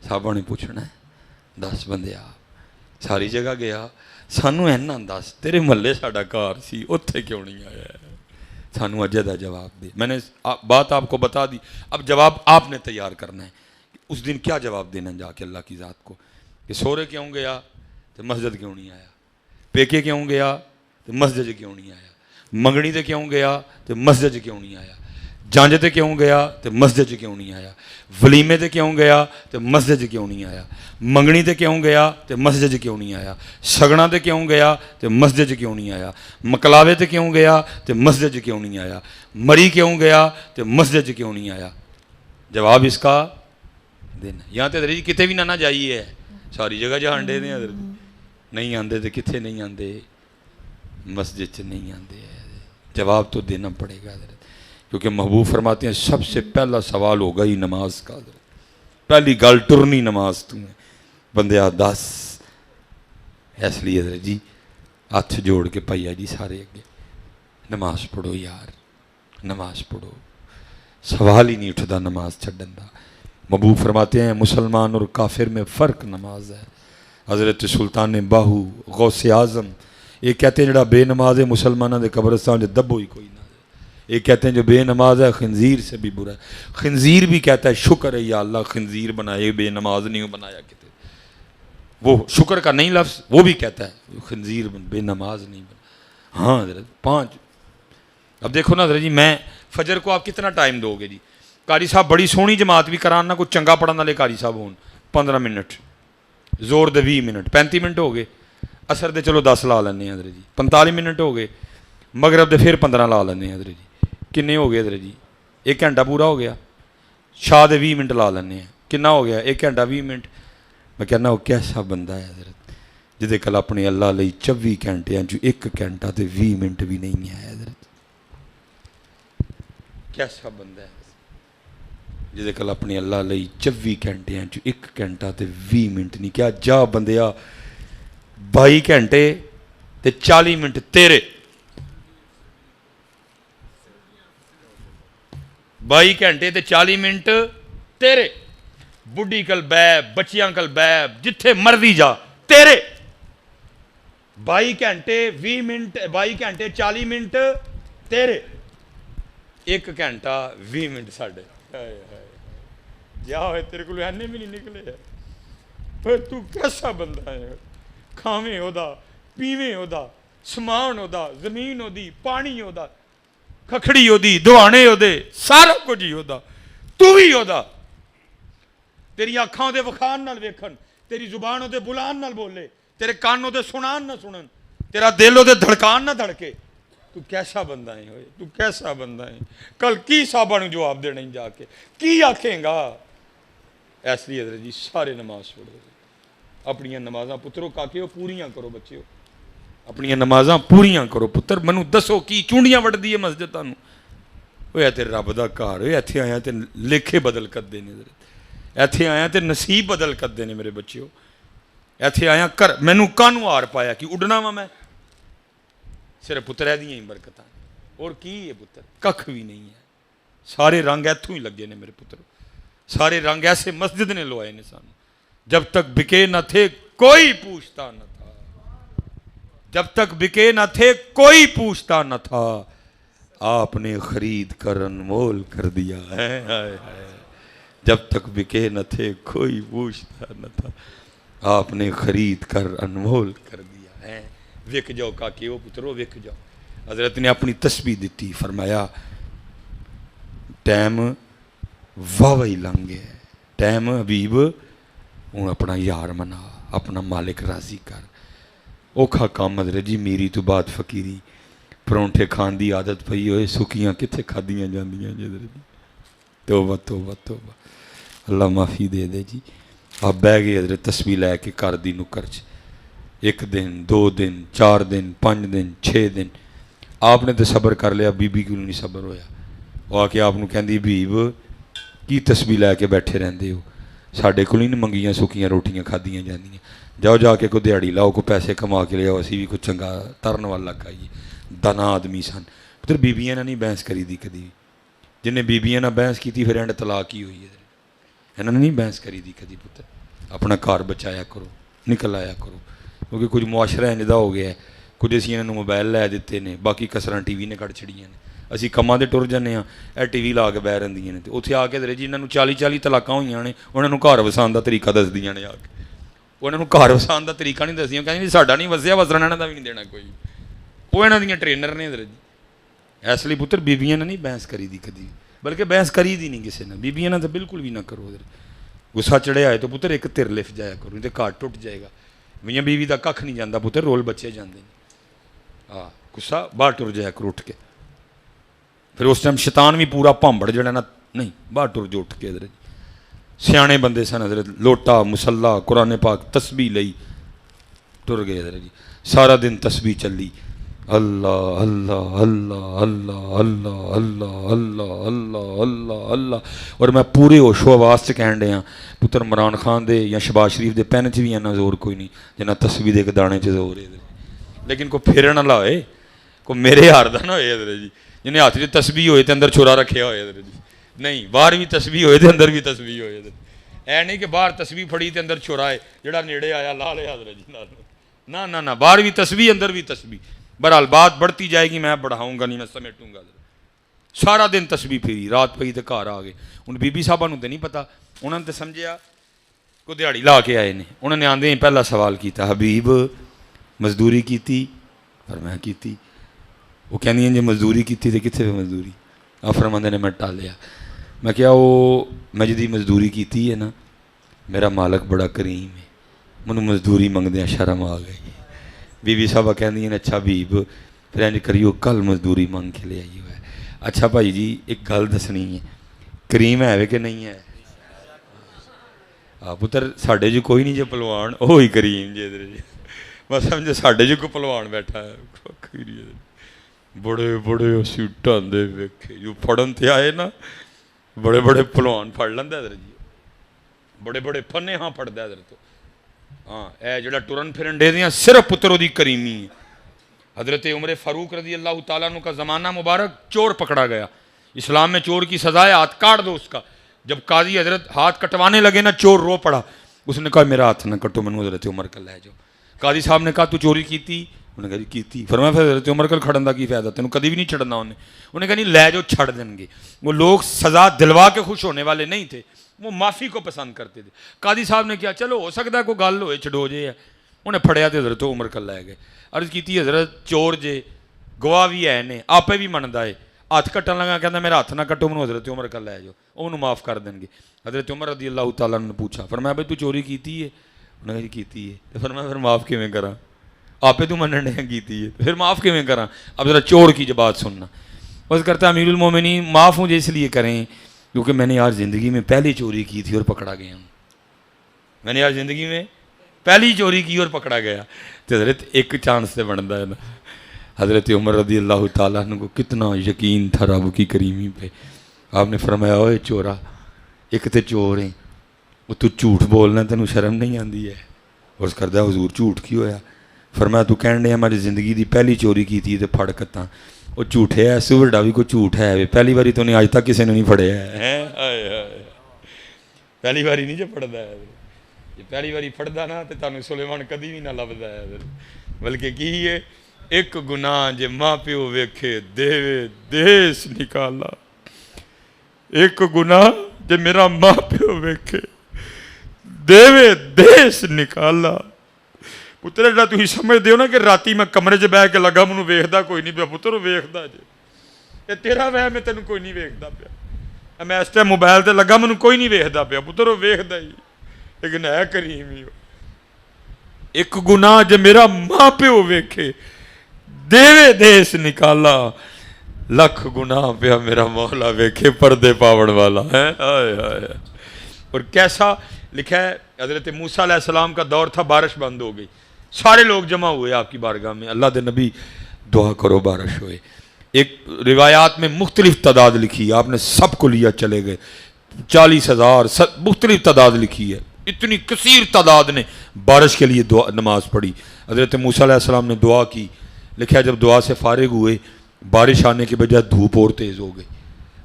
صاحبہ نے پوچھنا ہے 10 بندے آ ساری جگہ گیا, سانو اینا دس تیرے محلے ساڈا کار سی اتھے کیوں نہیں آیا, سانو اجے دا جواب دے. میں نے بات آپ کو بتا دی, اب جواب آپ نے تیار کرنا ہے. اس دن کیا جواب دینا جا کے اللہ کی ذات کو, کہ سورے کیوں گیا تو مسجد کیوں نہیں آیا, پیکے کیوں گیا تو مسجد کیوں نہیں آیا, منگنی تے کیوں گیا تو مسجد کیوں نہیں آیا, جانج تے کیوں گیا تو مسجد کیوں نہیں آیا, ولیمے تے کیوں گیا تو مسجد کیوں نہیں آیا, منگنی تے کیوں گیا تو مسجد کیوں نہیں آیا, سگنا تے کیوں گیا تو مسجد کیوں نہیں آیا, مکلاوے تے کیوں گیا تو مسجد کیوں نہیں آیا, مری کیوں گیا تو مسجد کیوں نہیں آیا. جواب اس کا دینا. یہاں تے درجی کتے بھی نہ جائیے, ساری جگہ جہاں دے دیں نہیں آندے تو کتنے نہیں آندے, مسجد چ نہیں آندے. جواب تو دینا پڑے گا حضرت, کیونکہ محبوب فرماتے ہیں سب سے پہلا سوال ہوگا ہی نماز کا. پہلی گل ٹرنی نماز تمہیں بندیا دس. اس لیے حضرت جی ہاتھ جوڑ کے پائیا جی سارے اگے نماز پڑھو یار, نماز پڑھو. سوال ہی نہیں اٹھتا نماز چھڈن دا. محبوب فرماتے ہیں مسلمان اور کافر میں فرق نماز ہے. حضرت سلطان باہو غوث اعظم یہ کہتے ہیں جڑا بے نماز ہے مسلمانوں دے قبرستان جو دبو ہی کوئی نہ. یہ کہتے ہیں جو بے نماز ہے خنزیر سے بھی برا ہے. خنزیر بھی کہتا ہے شکر ہے یا اللہ خنزیر بنائے, بے نماز نہیں بنایا کہتے. وہ شکر کا نہیں لفظ وہ بھی کہتا ہے خنزیر بے نماز نہیں بنا. ہاں حضرت 5. اب دیکھو نا حضرت جی میں فجر کو آپ کتنا ٹائم دو گے جی. قاری صاحب بڑی سونی جماعت بھی کران نہ کوئی چنگا پڑھن والے قاری صاحب ہون 15 منٹ, زور دے 20 منٹ, 35 منٹ ہو گئے. اثر دے چلو 10 لا لینے حضرت جی, 45 منٹ ہو گئے. مغرب دے پھر 15 لا لینے حضرت جی. کنے ہو گئے حضرت جی, 1 گھنٹہ پورا ہو گیا. شاہ دے 20 منٹ لا لینے ہیں, کنا ہو گیا 1 گھنٹہ 20 منٹ. میں کہنا وہ کیسا بندہ ہے حضرت جدے کل اپنے اللہ لئی 24 گھنٹے جو 1 گھنٹہ تے 20 منٹ بھی نہیں ہے حضرت. کیسا بندہ ہے جدے کل اپنے اللہ لئی 24 گھنٹے جو 1 گھنٹہ تے 20 منٹ نہیں. کیا جا بندیا 22 گھنٹے تے 40 منٹ تیرے, 22 گھنٹے تے 40 منٹ تیرے. بڈھی کل بے, بچیاں کل بے, جتھے مرضی جا تیرے. 22 گھنٹے 20 منٹ, 22 گھنٹے 40 منٹ تیرے, 1 گھنٹہ 20 منٹ ساڈے. جا ہوئے تیرے کو اینے بھی نہیں نکلے. تو کیسا بندہ ہے, کھاویں ہو دا, پیویں ہو دا, سمان ہو دا, زمین ہو دی, پانی ہو دا, کھکھڑی ہو دی, دوانے ہو دے, سارا کچھ ہی ہو دا, تو بھی ہو دا. تیری آنکھاں دے وکھان نال ویکھن, تیری زبان دے بلان نال بولے, تیرے کانوں دے سنان نہ سنن, تیرا دل دے دھڑکان نہ دھڑکے. تو کیسا بندہ ہے ہوئے, تو کیسا بندہ ہے. کل کی صحابہ نے جواب دینا ہی جا کے کی آکھیں گا. اس لیے حضرت جی سارے نماز پڑھو, اپنی نمازاں پترو کاکیو پوریاں کرو, بچیو اپنی نمازاں پوریاں کرو. پتر منو دسو کی چونڈیاں وڈ دی ہے مسجد تانوں. ہویا تے رب دا گھر, ہوئے ایتھے آیا تے لکھے بدل کر دے نے حضرت, ایتھے آیا تے نصیب بدل کر دے نے میرے بچیو. ایتھے آیا کر مینوں کانوں ہار پایا کہ اڈنا وا میں, صرف پتر ہے دیاں ہی برکتاں. اور کی ہے پتر, ککھ بھی نہیں ہے. سارے رنگ ایتھوں ہی لگے نے میرے پتر, سارے رنگ ایسے مسجد نے لوائے نے سانوں. جب تک بکے نہ تھے کوئی پوچھتا نہ تھا, جب تک بکے نہ تھے کوئی پوچھتا نہ تھا, آپ نے خرید کر انمول کر دیا ہے. جب تک بکے نہ تھے کوئی پوچھتا نہ تھا, آپ نے خرید کر انمول کر دیا ہے. وک جاؤ کاکے وہ پترو وک جاؤ. حضرت نے اپنی تسبیح دیتی, فرمایا ٹائم واہ لنگ گیا, ٹائم حبیب ہوں اپنا یار منا, اپنا مالک راضی کر. اوکھا کام حضرت جی, میری تو بات فقیری, پرونٹھے کھان دی عادت پئی ہوئے, سکیاں کتنے کھادیاں جاندیاں جی حضرت جی. توبہ توبہ توبہ, اللہ معافی دے دے جی. آپ بہ گئے حضرت تسبیح لے کے گھر دی نکر چ. 1 دن 2 دن 4 دن 5 دن 6 دن آپ نے تو صبر کر لیا, بی بی کیوں نہیں صبر ہویا. وہ آ کے آپ کو کہندی بیب کی تسبیح لے کے بیٹھے رہندے ہو, ساڈے کول نہیں منگیاں سکیاں روٹیاں کھادیاں جاندیاں, جاؤ جا کے کوئی دیہڑی لاؤ, کوئی پیسے کما کے لیاؤ, اسی بھی کوئی چنگا ترن والا لگائیے. دانا آدمی سن پتر. بیبیاں نے نہیں بحث کری دی کدی, جنہیں بیبیاں نہ بحث کی پھر اینڈ طلاق ہی ہوئی ہے. انہوں نے نہیں بحث کری دی کدی پتر. اپنا گھر بچایا کرو, نکل آیا کرو, کیونکہ کچھ معاشرہ انجدہ ہو گیا ہے. کچھ اسی انہوں نے موبائل لے دیتے ہیں, باقی کسراں ٹی وی نے کٹ چھڑیاں نے. اسی کماں دے ٹر جانے ہاں, اے ٹی وی لا کے بہ رہندیاں نے, تے اتھے آ کے جی انہوں 40 طلاقاں ہوئیاں نے, انہوں نے گھر وسان دا طریقہ دس دیاں نے. آ کے انہوں نے گھر وسان دا طریقہ نہیں دسدیاں, کہندے ساڈا نہیں وسیا, وسرن انہاں دا بھی نہیں دینا کوئی. وہ انہاں دیاں ٹرینر نے حضرت جی. اس لیے پتر بیبیاں نے نہیں بحث کری دی کدی, بلکہ بحث کری دی نہیں کسی نے. بیبیاں نے تو بالکل بھی نہ کرو. غصہ چڑھے آئے تو پتر ایک تر لف جایا کرو, نہیں تو گھر ٹوٹ جائے گا. میاں بیوی دا کھ نہیں جانا پتر, رول بچے جاندے ہیں. ہاں غصہ باہر ٹر جایا کرو اٹھ کے. پھر اس ٹائم شیطان بھی پورا پامبڑ جڑا نا, نہیں باہر ٹر جو اٹھ کے. حضرت سیانے بندے سن حضرت, لوٹا مسلح قرآن پاک تسبیح لئی ٹر گئے. حضرت جی سارا دن تسبیح چلی, اللہ اللہ اللہ اللہ اللہ اللہ اللہ اللہ اللہ اللہ. اور میں پورے ہوش و حواس سے کہن ڈیا پتر, عمران خان دے یا شہباز شریف دے پین چ بھی اینا زور کوئی نہیں جنا تسبیح دے ایک دانے چ زور ہے. لیکن کوئی پھرن والا ہوئے, کوئی میرے ہار دا نہ ہوئے حضرت جی, جنہیں ہاتھ چ تسبیح ہوئے تے اندر چھرا رکھیا ہوئے. حضرت جی نہیں, باہر بھی تسبیح ہوئے تے اندر بھی تسبیح ہوئے. اے نہیں کہ باہر تسبیح پھڑی تے اندر چھرا ہے, جڑا نیڑے آیا لا لے. حضرت جی نہ نہ نہ, باہر بھی تسبیح اندر بھی تسبیح. بہرحال بات بڑھتی جائے گی, میں بڑھاؤں گا نہیں, میں سمیٹوں گا. سارا دن تسبیح پھری, رات پئی تے گھر آ گئے. ہن بی بی صاحبہ نوں تے نہیں پتا, انہوں نے تے سمجھیا کوئی دیہڑی لا کے آئے نے. انہوں نے آندے پہلا سوال کیتا, حبیب مزدوری کیتی؟ پر میں کیتی. وہ کہندی ہیں جی مزدوری کیتی تے کتنے پہ مزدوری؟ آپ فرماندے نے میں ٹالیا. میں کیا وہ میں جدی مزدوری کیتی ہے نا, میرا مالک بڑا کریم ہے, منوں مزدوری منگدیاں شرم آ گئی. بی بی صاحبہ کہندی ہیں اچھا بیب پھر انج کریو کل مزدوری منگ کے لے آئی ہوا ہے. اچھا بھائی جی ایک گل دسنی ہے, کریم ہے کہ نہیں ہے؟ پتر ساڈے جو کوئی نہیں جی پلوان, وہی کریم جی. ادھر جی میں سمجھے ساڈے جو کوئی پلوان بیٹھا ہے, بڑے بڑے اسی ٹاندے ویکھے جو پھڑن تے آئے نا, بڑے بڑے پلوان پھڑ لیندا حضرت جی, بڑے بڑے پھنے ہاں پھڑدا حضرت. ہاں اے جڑا ٹرن پھرن دے دیاں صرف پتر دی کریمی ہے. حضرت عمر فاروق رضی اللہ تعالیٰ عنہ کا زمانہ مبارک, چور پکڑا گیا. اسلام میں چور کی سزا ہے ہاتھ کاٹ دو اس کا. جب قاضی حضرت ہاتھ کٹوانے لگے نا, چور رو پڑا. اس نے کہا میرا ہاتھ نہ کٹو, منو حضرت عمر کل لے جاؤ. قاضی صاحب نے کہا تو چوری کیتی؟ انہوں نے کہا جی کیتی. فرمایا پھر حضرت عمر کل کھڑن دا کی فائدہ, تینوں کدی بھی نہیں چھڑنا. انہیں کہا نہیں لے جاؤ, چھڑ دیں گے. وہ لوگ سزا دلوا کے خوش ہونے والے نہیں تھے, وہ معافی کو پسند کرتے تھے. قاضی صاحب نے کیا چلو ہو سکتا ہے کوئی گل ہوئے چھڑو جے ہے. انہیں پھڑیا تو حضرت عمر کل لے گئے. عرض کیتی حضرت چور جے, گواہ بھی ہے نے, آپے بھی مندا ہے. ہاتھ کٹن لگا کہنا میرا ہاتھ نہ کٹو, منو حضرت عمر کل لے جاؤ, انہوں معاف کر دیں گے. حضرت عمر رضی اللہ تعالیٰ نے پوچھا, فرمایا بھائی تو چوری کیتی ہے؟ انہوں نے کہا جی کیتی ہے. فرمایا پھر معاف کیویں کراں, آپے تو منن ڈے کیتی ہے, پھر معاف کیویں کراں؟ اب ذرا چور کی جو بات سننا. بس کرتا امیر المومنین معاف مجھے اس لیے کریں کیونکہ میں نے آج زندگی میں پہلی چوری کی تھی اور پکڑا گیا ہوں. میں نے آج زندگی میں پہلی چوری کی اور پکڑا گیا. تو حضرت ایک چانس سے بنتا ہے نا. حضرت عمر رضی اللہ تعالیٰ عنہ کو کتنا یقین تھا رب کی کریمی پہ. آپ نے فرمایا اوے چورا, ایک تے چور ہیں, وہ تو جھوٹ بولنا تینوں شرم نہیں آندی ہے؟ اور اس کردہ حضور جھوٹ کی ہویا؟ فرمایا تو کہن ڈے ہماری زندگی دی پہلی چوری کی تھی تو پھڑ کتاں. وہ جھوٹے ہے سو بڑا بھی کوئی جھوٹ ہے, پہلی باری تو نہیں آج تک کسی نے نہیں پھڑیا ہے. پہلی باری نہیں جو پڑھتا ہے, یہ پہلی باری پڑھتا نا تو تمہیں سلیمان کدی بھی نہ لبدا ہے. بلکہ کی ہے ایک گناہ جے ماں پیو ویکھے دیوے دیس نکالا. ایک گناہ جے میرا ماں پیو ویکھے دیوے دیس نکالا. پتر جا تھی سمجھتے ہو نا کہ راتی میں کمرے 'چ بہ کے لگا مینوں ویکھدا کوئی نہیں پیا. پتر ویکھدا جی یہ تیرا وہم ہے تینوں کوئی نہیں ویکھدا پیا. میں اس ٹائم موبائل تے لگا مینوں کوئی نہیں ویکھدا پیا. پتر ویکھدا ہی لیکن ہے کریم ہی. ایک گناہ جے میرا ماں پیو ویکھے دیوے دیس نکالا لکھ گناہ پیا میرا مولا ویکھے پردے پاون والا ہے. اور کیسا لکھا ہے حضرت موسیٰ علیہ السلام کا دور تھا, بارش بند ہو گئی, سارے لوگ جمع ہوئے آپ کی بارگاہ میں, اللہ دے نبی دعا کرو بارش ہوئے. ایک روایات میں مختلف تعداد لکھی ہے, آپ نے سب کو لیا چلے گئے 40,000 مختلف تعداد لکھی ہے, اتنی کثیر تعداد نے بارش کے لیے نماز پڑھی. حضرت موسیٰ علیہ السلام نے دعا کی, لکھا ہے جب دعا سے فارغ ہوئے بارش آنے کے بجائے دھوپ اور تیز ہو گئی.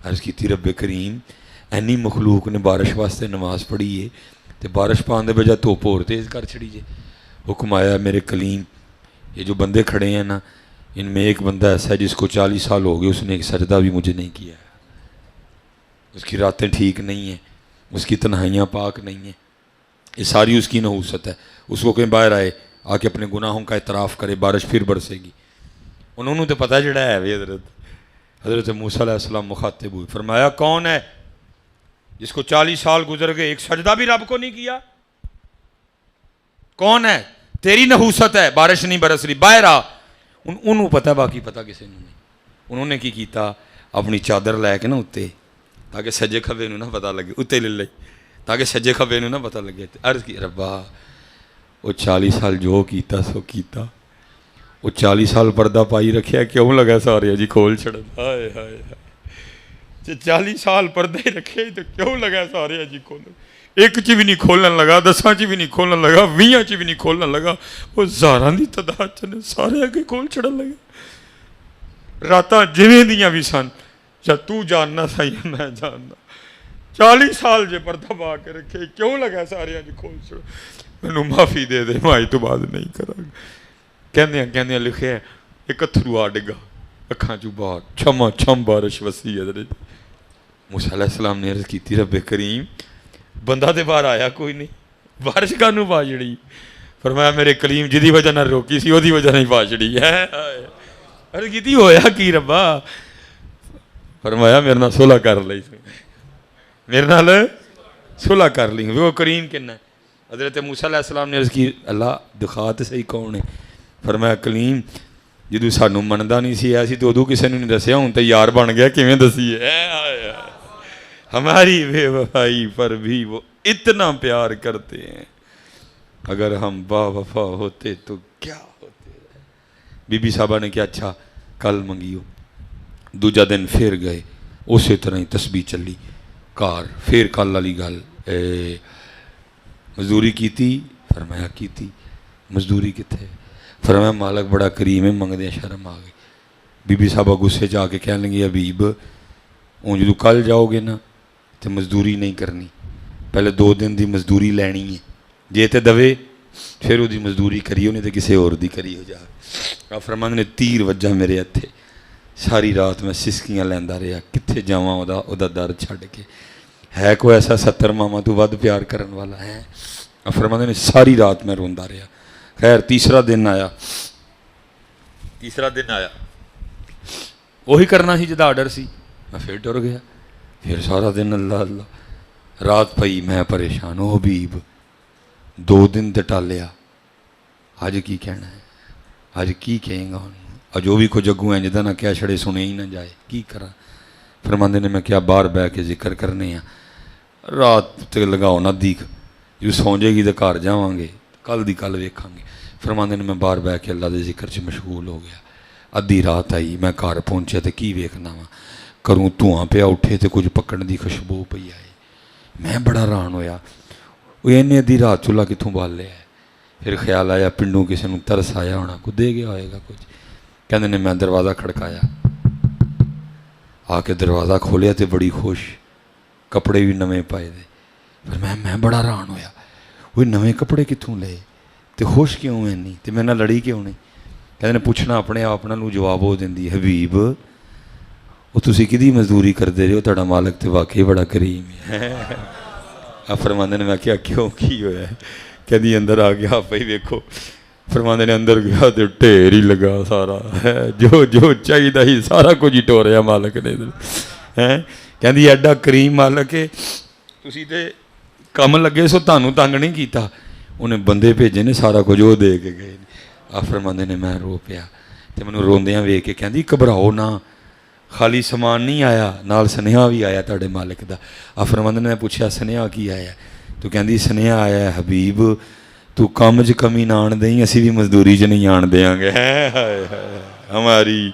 عرض کی تھی رب کریم اینی مخلوق نے بارش واسطے نماز پڑھی ہے تو بارش پان دے بجائے دھوپ اور تیز کر چھڑی جے. حکم آیا میرے کلیم یہ جو بندے کھڑے ہیں نا ان میں ایک بندہ ایسا ہے جس کو 40 سال ہو گئے اس نے ایک سجدہ بھی مجھے نہیں کیا ہے, اس کی راتیں ٹھیک نہیں ہیں, اس کی تنہائیاں پاک نہیں ہیں, یہ ساری اس کی نحوست ہے. اس کو کہیں باہر آئے آ کے اپنے گناہوں کا اعتراف کرے بارش پھر برسے گی. انہوں نے تو پتہ جڑا ہے بھی حضرت موسیٰ علیہ السلام مخاطب ہوئے, فرمایا کون ہے جس کو 40 سال گزر گئے ایک سجدہ بھی رب کو نہیں کیا؟ کون ہے؟ تیری نحوست ہے بارش نہیں برس رہی, باہر آ. انہوں پتہ باقی پتہ کسی نے نہیں. انہوں نے کی کیتا اپنی چادر لے کے نا اتنے تاکہ سجے کھبے نو نہ پتہ لگے, اتنے لے لے تاکہ سجے کھبے نو نہ پتہ لگے. عرض کی ربا وہ 40 سال جو کیتا سو کیتا, وہ 40 سال پردہ پائی رکھیا کیوں لگا سارے جی کھول چھڑن. ہائے ہائے 40 سال پردے ہی رکھے تو کیوں لگا سارے جی کھول, ایک چی بھی نہیں کھولنے لگا, 10 چی بھی نہیں کھولنے لگا, 20 چی بھی نہیں کھولنے لگا, وہ ہزاراں دی تعداد چ نے سارے اگے کھول چھڑن لگے. راتاں جویں دیاں بھی سن یا تو جاننا سا یا میں جاننا, 40 سال جے پردہ پا کے رکھے کیوں لگا سارے جی کھول چھڑ. مینوں معافی دے دے میں تو بعد نہیں کراں گا. کہندیاں لکھے ایک اتھرو آ ڈگا اکھاں چوں باہر چھما چھم بارش وسی. حضرت موسیٰ علیہ السلام نے عرض کیتی رب کریم بندہ تے باہر آیا کوئی نہیں, بارش کانوں پا جڑی؟ فرمایا میرے کلیم جدی وجہ نہ روکی سی وہی وجہ نہیں پا چڑی ہے. عرض کیتی ہویا کی ربا؟ فرمایا میرے نال صلح کر لئی, میرے نال صلح کر لی. وہ کریم کنا ہے؟ حضرت موسیٰ علیہ السلام نے عرض کی اللہ دکھا تے صحیح کون ہے؟ فرمایا کلیم جدو سانوں مندا نہیں سی ایسی تو ادو کسی نے نہیں دسیا, ہوں تو یار بن گیا کیویں دسی ہے. ہماری بے وفائی پر بھی وہ اتنا پیار کرتے ہیں, اگر ہم با وفا ہوتے تو کیا ہوتے. بی بی صاحبہ نے کیا اچھا کل منگیو, دوجا دن پھر گئے اسی طرح ہی تسبیح چلی کار, پھر کل والی گل مزدوری کیتی؟ فرمایا کیتی. مزدوری کتنے؟ فرمایا مالک بڑا کریم ہے, منگدے شرم آ گئی. بی بی صاحبہ غصے جا کے کہنے لگی حبیب ہوں جدو کل جاؤ گے نا تو مزدوری نہیں کرنی, پہلے 2 دن دی مزدوری لینی ہے, جے تے دوے پھر وہ دی مزدوری کریو نہیں تو کسی اور دی کری ہو جا. آپ فرمان نے تیر وجہ میرے ہتھے, ساری رات میں سسکیاں لیندا رہا کتنے جاواں او دا در چھڈ کے. ہے کوئی ایسا 70 ماما تو ود پیار کرن والا ہے؟ آپ فرمان نے ساری رات میں روندا رہا. خیر تیسرا دن آیا وہی کرنا سی جدا آرڈر سی, میں پھر ڈر گیا. پھر سارا دن اللہ اللہ, رات پئی میں پریشان. او حبیب 2 دن تے ٹالیا, اج کی کہنا ہے؟ اج کی کہیں گا انہوں؟ جو بھی کو جگوں ہیں جدہ نہ کیا چھڑے سنے ہی نہ جائے کی کرا. فرماندے نے میں کیا باہر بہ کے ذکر کرنے ہیں, رات تے لگاؤ نہ دیکھ جو سو جائے گی تو گھر جاواں گے کل دی کل ویکھاں گے. فرماندے نے میں باہر بہ کے اللہ دے ذکر 'چ مشغول ہو گیا. ادھی رات آئی میں گھر پہنچیا تو کی ویکھنا وا کروں دھواں پیا اٹھے تو کچھ پکڑ دی خوشبو پئی آئے. میں بڑا حیران ہویا وہ انہیں ادھی رات چولہا کتوں بال لیا ہے. پھر خیال آیا پنڈوں کسی نے ترس آیا ہونا کو دے گیا ہوئے گا کچھ. کہندے نے میں دروازہ کھڑکایا, آ کے دروازہ کھولیا تو بڑی خوش, کپڑے بھی نویں پائے دے. پھر میں بڑا حیران ہویا وہ نویں کپڑے کتوں لے تو خوش کیوں ہیں نہیں تو میرے نال لڑی کیوں نہیں. کہندے نے پوچھنا اپنے آپ نال جواب ہو دیندی حبیب وہ تسی کدی مزدوری کرتے رہے ہو, تہاڈا مالک تو واقعی بڑا کریم ہے. ਆ ਫਰਮਾਉਂਦੇ ਨੇ, ਮੈਂ ਕਿਹਾ ਕਿਉਂ, ਕੀ ਹੋਇਆ? ਕਹਿੰਦੀ ਅੰਦਰ ਆ ਗਿਆ, ਆਪੇ ਹੀ ਵੇਖੋ। ਫਰਮਾਉਂਦੇ ਨੇ ਅੰਦਰ ਗਿਆ ਤੇ ਢੇਰ ਹੀ ਲੱਗਾ ਸਾਰਾ, ਜੋ ਜੋ ਚਾਹੀਦਾ ਸੀ ਸਾਰਾ ਕੁਝ ਹੀ ਟੋਰਿਆ ਮਾਲਕ ਨੇ ਹੈ। ਕਹਿੰਦੀ ਐਡਾ ਕਰੀਮ ਮਾਲਕ ਹੈ, ਤੁਸੀਂ ਤੇ ਕੰਮ ਲੱਗੇ ਸੋ ਤੁਹਾਨੂੰ ਤੰਗ ਨਹੀਂ ਕੀਤਾ, ਉਹਨੇ ਬੰਦੇ ਭੇਜੇ ਨੇ ਸਾਰਾ ਕੁਝ ਉਹ ਦੇ ਕੇ ਗਏ। ਆ ਫਰਮਾਉਂਦੇ ਨੇ ਮੈਂ ਰੋ ਪਿਆ ਤੇ ਮੈਨੂੰ ਰੋਂਦਿਆਂ ਵੇਖ ਕੇ ਕਹਿੰਦੀ ਘਬਰਾਓ ਨਾ, ਖਾਲੀ ਸਮਾਨ ਨਹੀਂ ਆਇਆ, ਨਾਲ ਸੁਨੇਹਾ ਵੀ ਆਇਆ ਤੁਹਾਡੇ ਮਾਲਕ ਦਾ। ਆ ਫਰਮਾਉਂਦੇ ਨੇ ਮੈਂ ਪੁੱਛਿਆ ਸੁਨੇਹਾ ਕੀ ਆਇਆ? ਤੂੰ ਕਹਿੰਦੀ ਸੁਨੇਹਾ ਆਇਆ ਹਬੀਬ ਤੂੰ ਕੰਮ 'ਚ ਕਮੀ ਨਾ ਆਣ ਦੇਈਂ, ਅਸੀਂ ਵੀ ਮਜ਼ਦੂਰੀ 'ਚ ਨਹੀਂ ਆਣ ਦੇਵਾਂਗੇ। ਹਮਾਰੀ